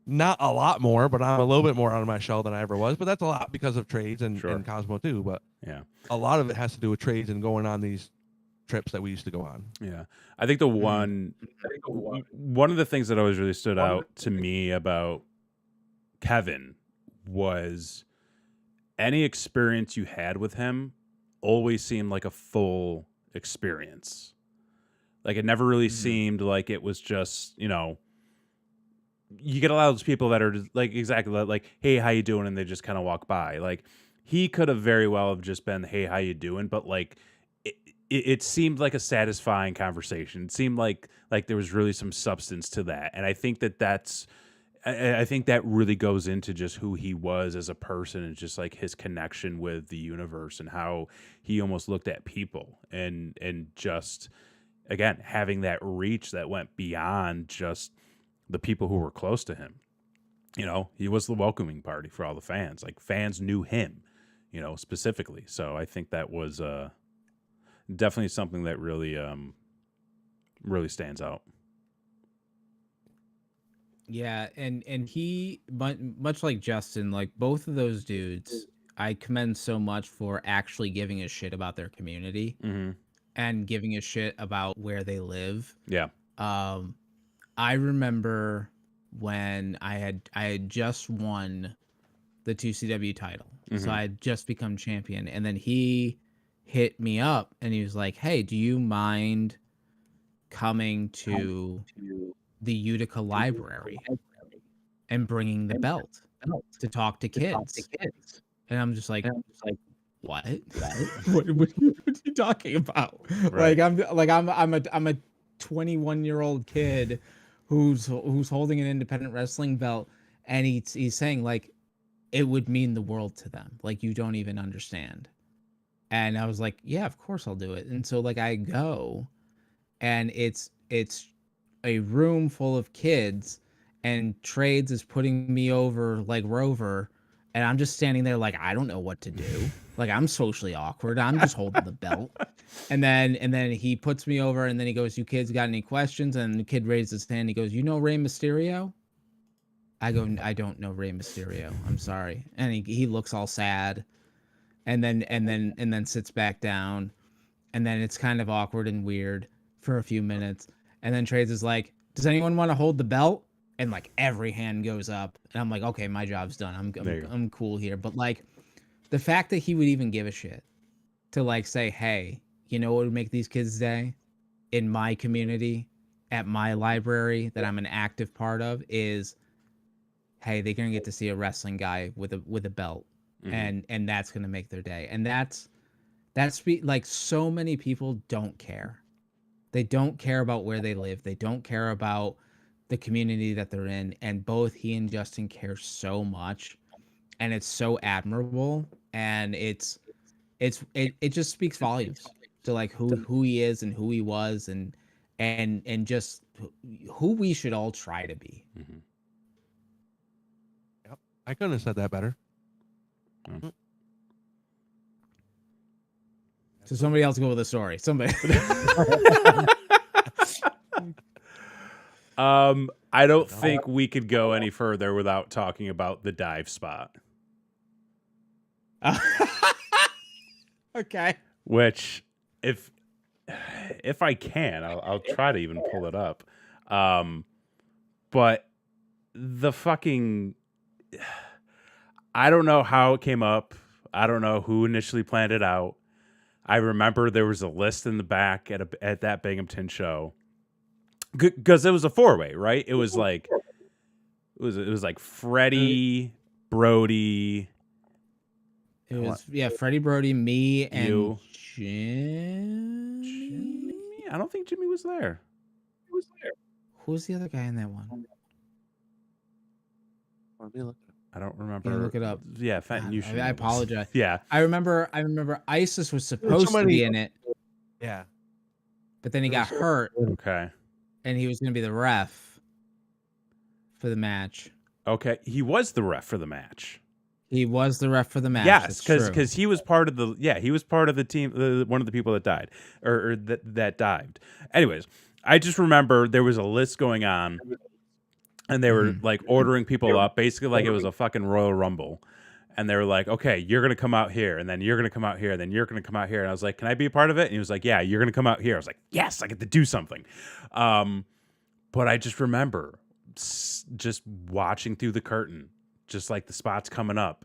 not a lot more, but I'm a little bit more out of my shell than I ever was. But that's a lot because of trades and Cosmo too. But a lot of it has to do with trades and going on these trips that we used to go on. Yeah, I think one of the things that always really stood out to me about Kevin was any experience you had with him always seemed like a full experience. Like it never really seemed like it was just, you get a lot of those people that are just like exactly like, hey, how you doing? And they just kind of walk by. Like he could have very well have just been, hey, how you doing? But like it seemed like a satisfying conversation. It seemed like there was really some substance to that. And I think I think that really goes into just who he was as a person and just like his connection with the universe and how he almost looked at people and just, again, having that reach that went beyond just the people who were close to him. He was the welcoming party for all the fans. Like fans knew him, specifically. So I think that was definitely something that really, really stands out. Yeah, and he much like Justin, like both of those dudes, I commend so much for actually giving a shit about their community and giving a shit about where they live. Yeah. I remember when I had just won the 2CW title, so I had just become champion, and then he hit me up and he was like, "Hey, do you mind coming to the Utica library and bringing the belt to talk to kids?" And I'm just like, what? what are you talking about? Right. I'm a 21-year-old kid who's holding an independent wrestling belt, and he's saying like it would mean the world to them. Like you don't even understand. And I was like, yeah, of course I'll do it. And so like I go, and it's a room full of kids, and Trades is putting me over like Rover, and I'm just standing there like I don't know what to do. Like I'm socially awkward. I'm just holding the belt. And then he puts me over, and then he goes, "You kids got any questions?" And the kid raises his hand. He goes, "You know Rey Mysterio?" I go, "I don't know Rey Mysterio. I'm sorry." And he looks all sad, and then sits back down, and then it's kind of awkward and weird for a few minutes. And then Trades is like, "Does anyone want to hold the belt?" And like every hand goes up, and I'm like, "Okay, my job's done. I'm cool here." But like, the fact that he would even give a shit to like say, "Hey, you know what would make these kids' day in my community, at my library that I'm an active part of is, hey, they're gonna get to see a wrestling guy with a belt, and that's gonna make their day." And that's like so many people don't care. They don't care about where they live. They don't care about the community that they're in. And both he and Justin care so much, and it's so admirable. And it just speaks volumes to like who he is and who he was, and just who we should all try to be. Yep, I couldn't have said that better. So somebody else go with the story. Somebody. I don't think we could go any further without talking about the dive spot. Okay. Which, if I can, I'll try to even pull it up. But the fucking, I don't know how it came up. I don't know who initially planned it out. I remember there was a list in the back at that Binghamton show because it was a 4-way, right? It was like Freddie, Brody. It was Freddie, Brody, me, and You. Jimmy. I don't think Jimmy was there. Who's the other guy in that one? I don't remember. Yeah, look it up. Yeah, Fenton, you should. I apologize. Yeah, I remember ISIS was supposed to be in it. Yeah, but then he got hurt. Okay. And he was going to be the ref for the match. Okay, he was the ref for the match. He was the ref for the match. Yes, because he was part of the team, one of the people that died or that dived. Anyways, I just remember there was a list going on, and they were like ordering people up, basically like it was a fucking Royal Rumble, and they were like, "Okay, you're gonna come out here, and then you're gonna come out here, and then you're gonna come out here." And I was like, "Can I be a part of it?" And he was like, "Yeah, you're gonna come out here." I was like, "Yes, I get to do something." But I just remember just watching through the curtain, just like the spots coming up.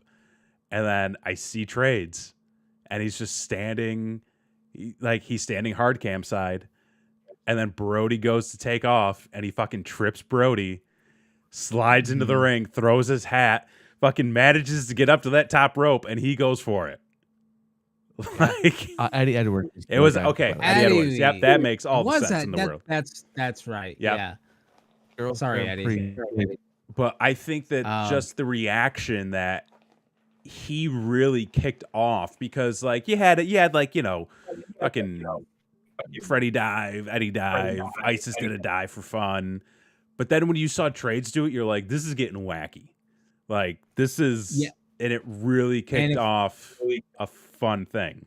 And then I see Trades, and he's just standing, he's standing hard cam side. And then Brody goes to take off, and he fucking trips Brody, slides into the ring, throws his hat, fucking manages to get up to that top rope, and he goes for it. Like Eddie Edwards. It was okay. Eddie Edwards. Yep, that makes all the sense in the world. That's right. Yep. Yeah. Girls Sorry, Eddie. But I think that just the reaction that he really kicked off, because like you had like, you know, fucking Freddie dive, Eddie dive, ISIS did a dive for fun. But then when you saw Trades do it, you're like, this is getting wacky. Like this is, and it really kicked off a fun thing.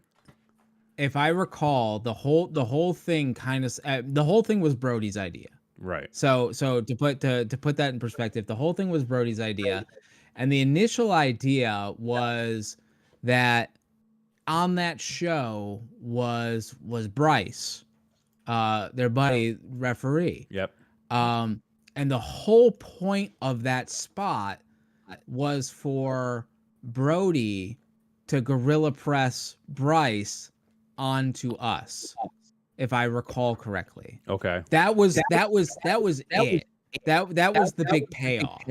If I recall, the whole thing kind of the whole thing was Brody's idea. Right. So to put that in perspective, the whole thing was Brody's idea, and the initial idea was that on that show was Bryce, their buddy referee. Yep. And the whole point of that spot was for Brody to gorilla press Bryce onto us, if I recall correctly. Okay. That was it. That was the big payoff.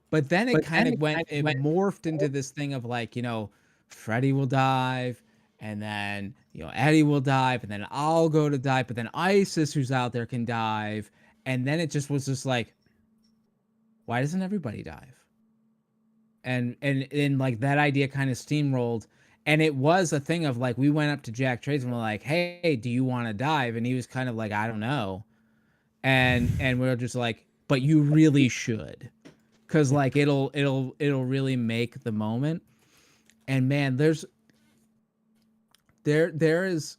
But then it kind of morphed into this thing of like, you know, Freddie will dive, and then, you know, Eddie will dive, and then I'll go to dive, but then ISIS, who's out there, can dive. And then it just was just like, why doesn't everybody dive? And like that idea kind of steamrolled. And it was a thing of like, we went up to Jack Trades and we're like, hey, do you want to dive? And he was kind of like, I don't know. And we were just like, but you really should. Cause like, it'll really make the moment. And man, there is,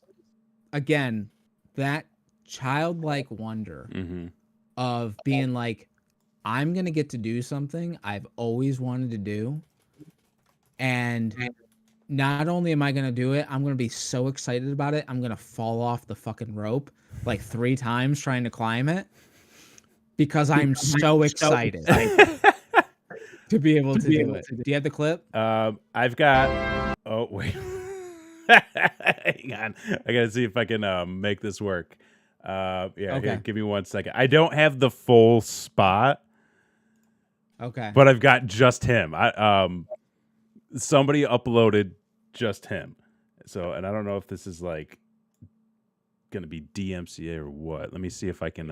again, that childlike wonder of being like, I'm going to get to do something I've always wanted to do. And not only am I going to do it, I'm going to be so excited about it, I'm going to fall off the fucking rope like 3 times trying to climb it because I'm so excited to be able to do it. Do you have the clip? I've got, oh, wait. Hang on. I got to see if I can make this work. Okay. Here, give me 1 second. I don't have the full spot. Okay. But I've got just him. Somebody uploaded just him. So, and I don't know if this is like going to be DMCA or what. Let me see if I can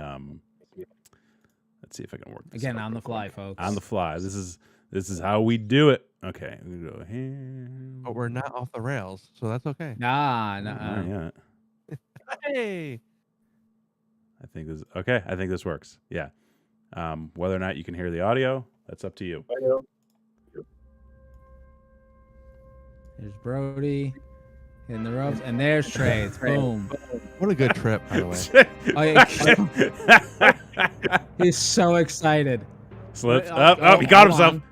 let's see if I can work this again out on the fly, folks. On the fly. This is how we do it. Okay, we go here. But we're not off the rails, so that's okay. Nah. Yeah. Hey. I think this works. Yeah. Whether or not you can hear the audio, that's up to you. There's Brody in the ropes, and there's Trades. Boom. What a good trip, by the way. He's so excited. Slips up. Oh, he got himself.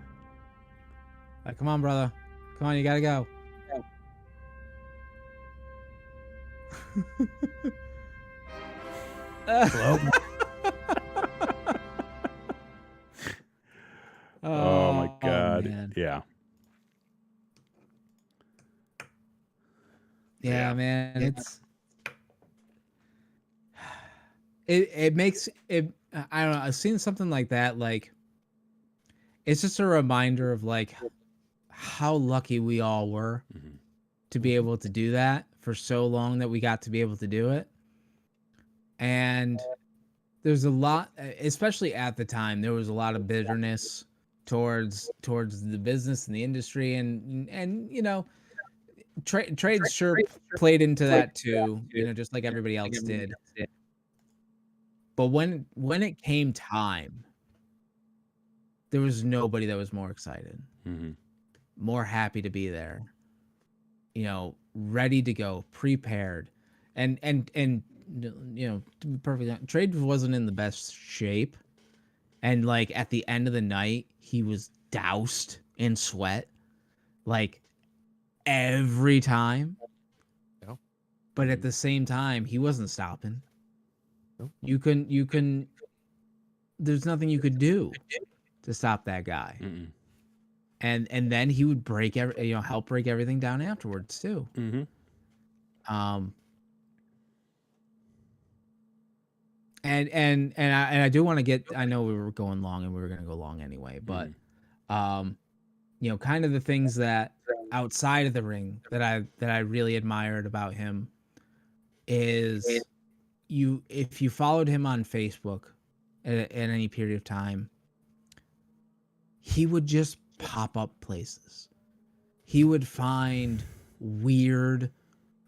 Come on, brother. Come on, you gotta go. Hello? Oh my God. Man. Yeah. Yeah, man, it makes it. I don't know. I've seen something like that. Like, it's just a reminder of like how lucky we all were to be able to do that for so long, that we got to be able to do it. And there's a lot, especially at the time, there was a lot of bitterness towards the business and the industry, and you know, trades sure played into that too, you know, just like everybody else did. But when it came time, there was nobody that was more excited, more happy to be there, you know, ready to go, prepared, and you know, to be perfectly honest, Trade wasn't in the best shape, and like at the end of the night, he was doused in sweat, like every time. Yeah. But at the same time, he wasn't stopping. Nope. You can. There's nothing you could do to stop that guy. And then he would help break everything down afterwards too. And I do want to get. I know we were going long, and we were going to go long anyway, but you know, kind of the things that outside of the ring that I really admired about him is if you followed him on Facebook at any period of time, he would just pop up places. He would find weird,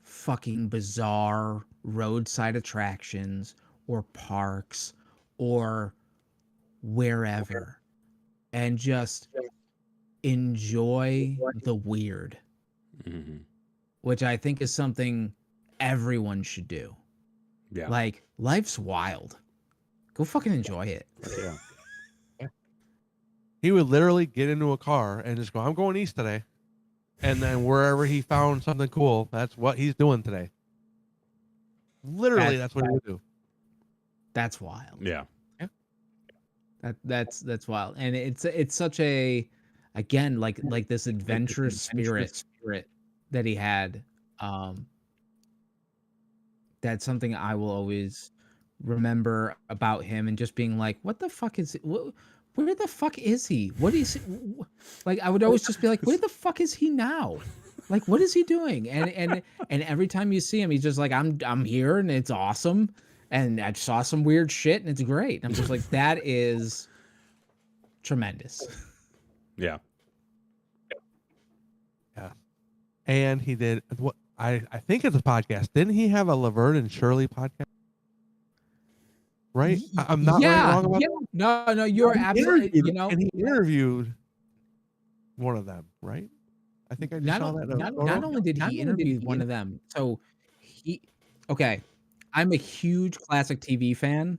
fucking bizarre roadside attractions or parks or wherever, and just enjoy the weird, which I think is something everyone should do. Yeah. Like, life's wild. Go fucking enjoy it. Yeah. He would literally get into a car and just go, I'm going east today. And then wherever he found something cool, that's what he's doing today. Literally, that's what he would do. That's wild. Yeah. That's wild. And it's such a, again, like this adventurous spirit that he had. That's something I will always remember about him, and just being like, what the fuck is it? Where the fuck is he? What is like? I would always just be like, where the fuck is he now? Like, what is he doing? And every time you see him, he's just like, I'm here, and it's awesome, and I saw some weird shit, and it's great. And I'm just like, that is tremendous. Yeah. Yeah. And he did what I think it's a podcast. Didn't he have a Laverne and Shirley podcast? Right? I'm not wrong about that. No, you're absolutely, you know. And he interviewed one of them, right? I think I just saw that. Not only did he interview one of them, so okay, I'm a huge classic TV fan.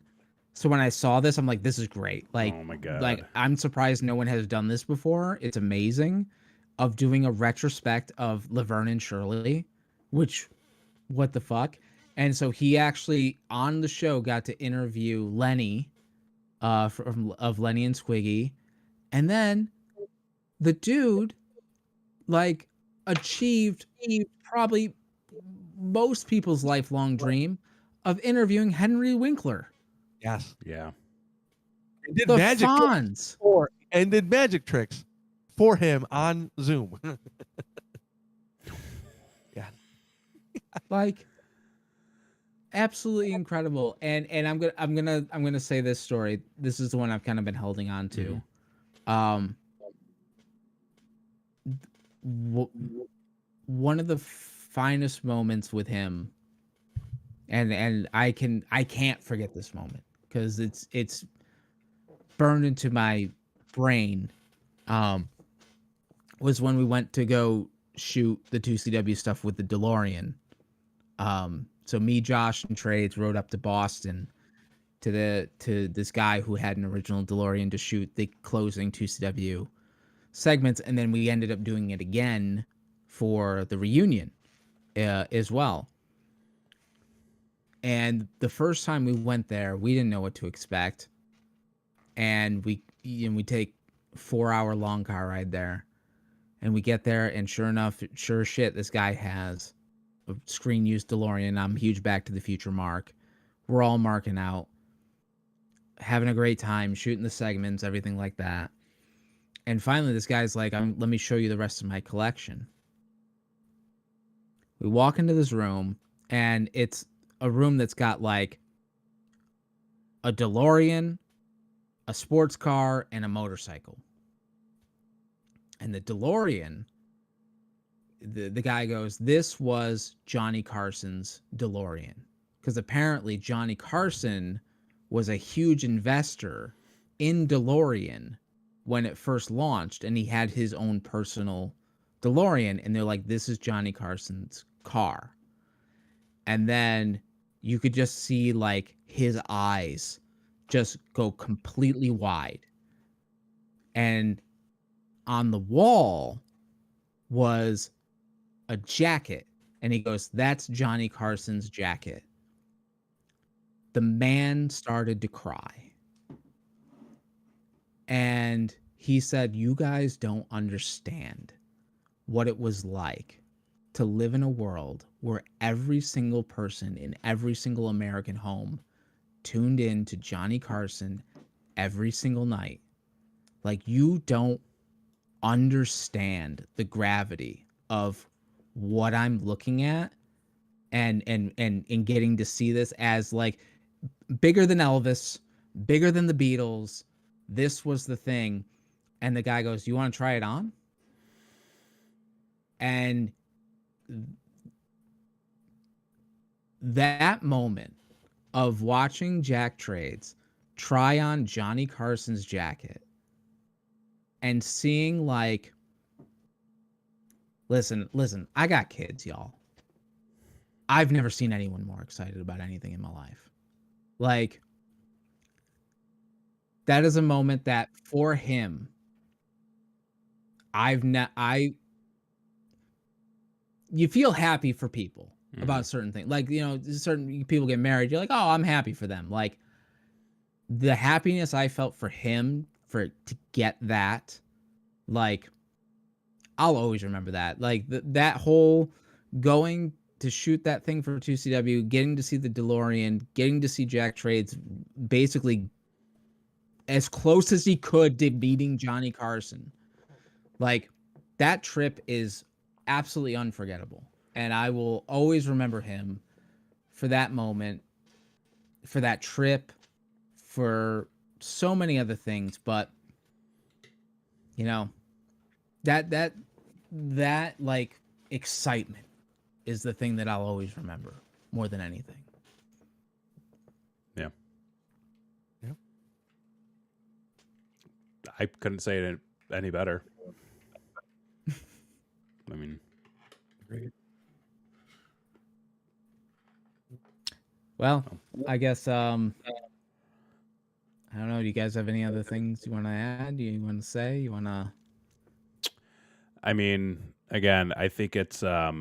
So when I saw this, I'm like, this is great. Like, oh my God. Like, I'm surprised no one has done this before. It's amazing, of doing a retrospect of Laverne and Shirley, which, what the fuck? And so he actually on the show got to interview Lenny, of Lenny and Squiggy, and then the dude like achieved probably most people's lifelong dream of interviewing Henry Winkler. Yes. Yeah. And did The magic Fonz. and did magic tricks for him on Zoom. Yeah. Like, absolutely incredible. And I'm gonna say this story. This is the one I've kind of been holding on to. One of the finest moments with him, and I can't forget this moment because it's burned into my brain. Was when we went to go shoot the 2CW stuff with the DeLorean. So me, Josh, and Trades rode up to Boston to this guy who had an original DeLorean to shoot the closing 2CW segments, and then we ended up doing it again for the reunion as well. And the first time we went there, we didn't know what to expect, and we take 4-hour long car ride there, and we get there, and sure enough, sure as shit, this guy has a screen use DeLorean. I'm a huge Back to the Future mark. We're all marking out, having a great time, shooting the segments, everything like that. And finally, this guy's like, let me show you the rest of my collection. We walk into this room, and it's a room that's got like a DeLorean, a sports car, and a motorcycle. And the DeLorean, the guy goes, this was Johnny Carson's DeLorean. Because apparently Johnny Carson was a huge investor in DeLorean when it first launched, and he had his own personal DeLorean, and they're like, this is Johnny Carson's car. And then you could just see like his eyes just go completely wide. And on the wall was a jacket, and he goes, that's Johnny Carson's jacket. The man started to cry. And he said, you guys don't understand what it was like to live in a world where every single person in every single American home tuned in to Johnny Carson every single night. Like, you don't understand the gravity of what I'm looking at and getting to see this as like bigger than Elvis, bigger than the Beatles. This was the thing. And the guy goes, you want to try it on? And that moment of watching Jack Trades try on Johnny Carson's jacket and seeing like, listen, I got kids, y'all. I've never seen anyone more excited about anything in my life. Like, that is a moment that for him, you feel happy for people about certain things. Like, you know, certain people get married. You're like, oh, I'm happy for them. Like, the happiness I felt for him to get that, like, I'll always remember that. Like, that whole going to shoot that thing for 2CW, getting to see the DeLorean, getting to see Jack Trades basically as close as he could to beating Johnny Carson. Like, that trip is absolutely unforgettable. And I will always remember him for that moment, for that trip, for so many other things. But, you know, that like excitement is the thing that I'll always remember more than anything. Yeah. Yeah. I couldn't say it any better. I mean, Great. Well, I guess I don't know. Do you guys have any other things you want to add? Do you want to say? You want to? I mean, again, I think it's I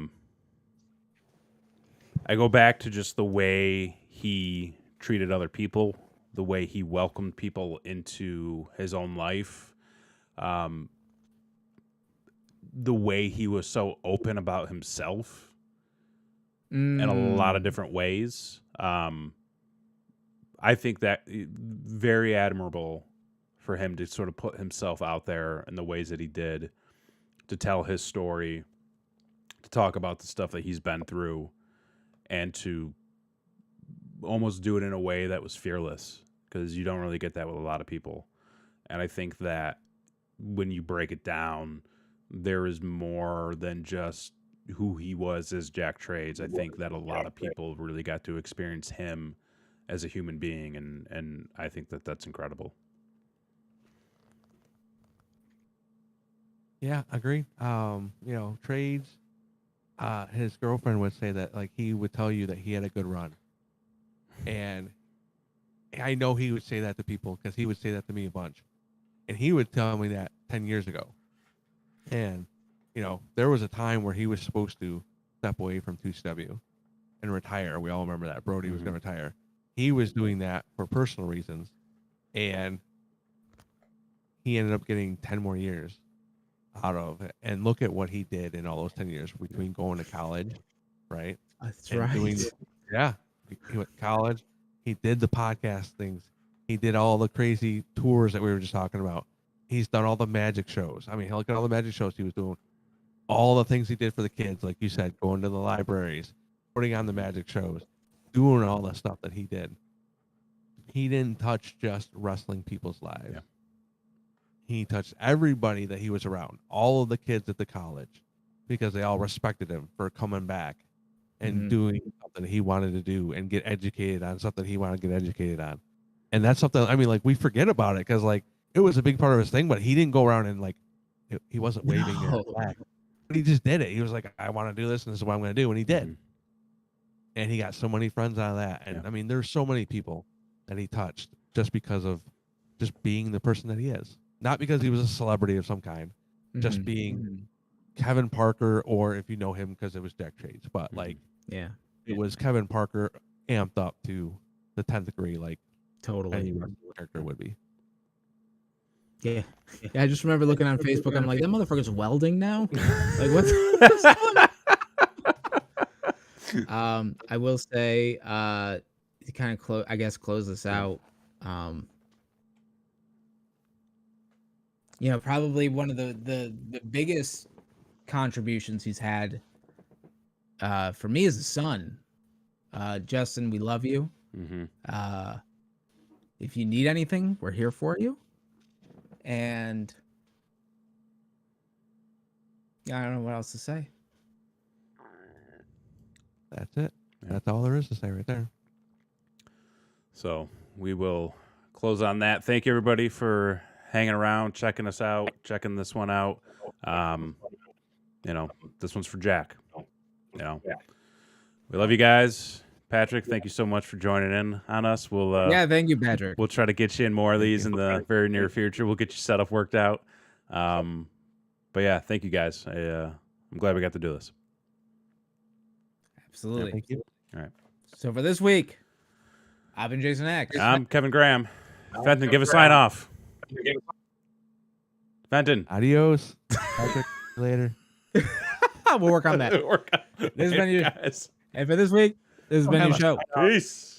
go back to just the way he treated other people, the way he welcomed people into his own life, the way he was so open about himself in a lot of different ways. I think that very admirable for him to sort of put himself out there in the ways that he did, to tell his story, to talk about the stuff that he's been through, and to almost do it in a way that was fearless, because you don't really get that with a lot of people. And I think that when you break it down, there is more than just who he was as Jack Trades. I think that a lot of people really got to experience him as a human being, and I think that that's incredible. Yeah, agreed. You know, Trades, his girlfriend would say that, like, he would tell you that he had a good run. And I know he would say that to people because he would say that to me a bunch. And he would tell me that 10 years ago. And, you know, there was a time where he was supposed to step away from 2CW and retire. We all remember that. Brody was going to retire. He was doing that for personal reasons. And he ended up getting 10 more years out of it. And look at what he did in all those 10 years between going to college right? That's And right. yeah, he went to college. He did the podcast things. He did all the crazy tours that we were just talking about. He's done all the magic shows. I mean, look at all the magic shows he was doing. All the things he did for the kids, like you said, going to the libraries, putting on the magic shows, doing all the stuff that he did. He didn't touch just wrestling people's lives. Yeah. He touched everybody that he was around, all of the kids at the college, because they all respected him for coming back and doing something he wanted to do and get educated on something he wanted to get educated on. And that's something, I mean, like, we forget about it because, like, it was a big part of his thing, but he didn't go around and, like, he wasn't waving their flag. But he just did it. He was like, I want to do this, and this is what I'm going to do. And he did. And he got so many friends out of that. And, I mean, there's so many people that he touched just because of just being the person that he is. Not because he was a celebrity of some kind, just being Kevin Parker, or if you know him because it was Jack Trades. But, like, Yeah. it was Kevin Parker amped up to the 10th degree, like Totally. any wrestling character would be. Yeah. I just remember looking on Facebook. I'm like, that motherfucker's welding now. Like, what? I will say, to kind of close this out. You know, probably one of the biggest contributions he's had, for me as a son. Justin, we love you. If you need anything, we're here for you. And I don't know what else to say. That's it. Yeah. That's all there is to say right there. So we will close on that. Thank you, everybody, for hanging around, checking us out, checking this one out. You know, this one's for Jack. You know, we love you guys. Patrick, thank you so much for joining in on us. We'll thank you, Patrick. We'll try to get you in more of these in the very near future. We'll get your setup worked out. But yeah, thank you guys. I'm glad we got to do this. Absolutely. Yeah, thank you. All right. So for this week, I've been Jason X. I'm Kevin Graham. Fenton, give a sign off. Fenton. Adios. Patrick, later. We'll work on that. This has been your, guys. And for this week, this has been your show. Peace.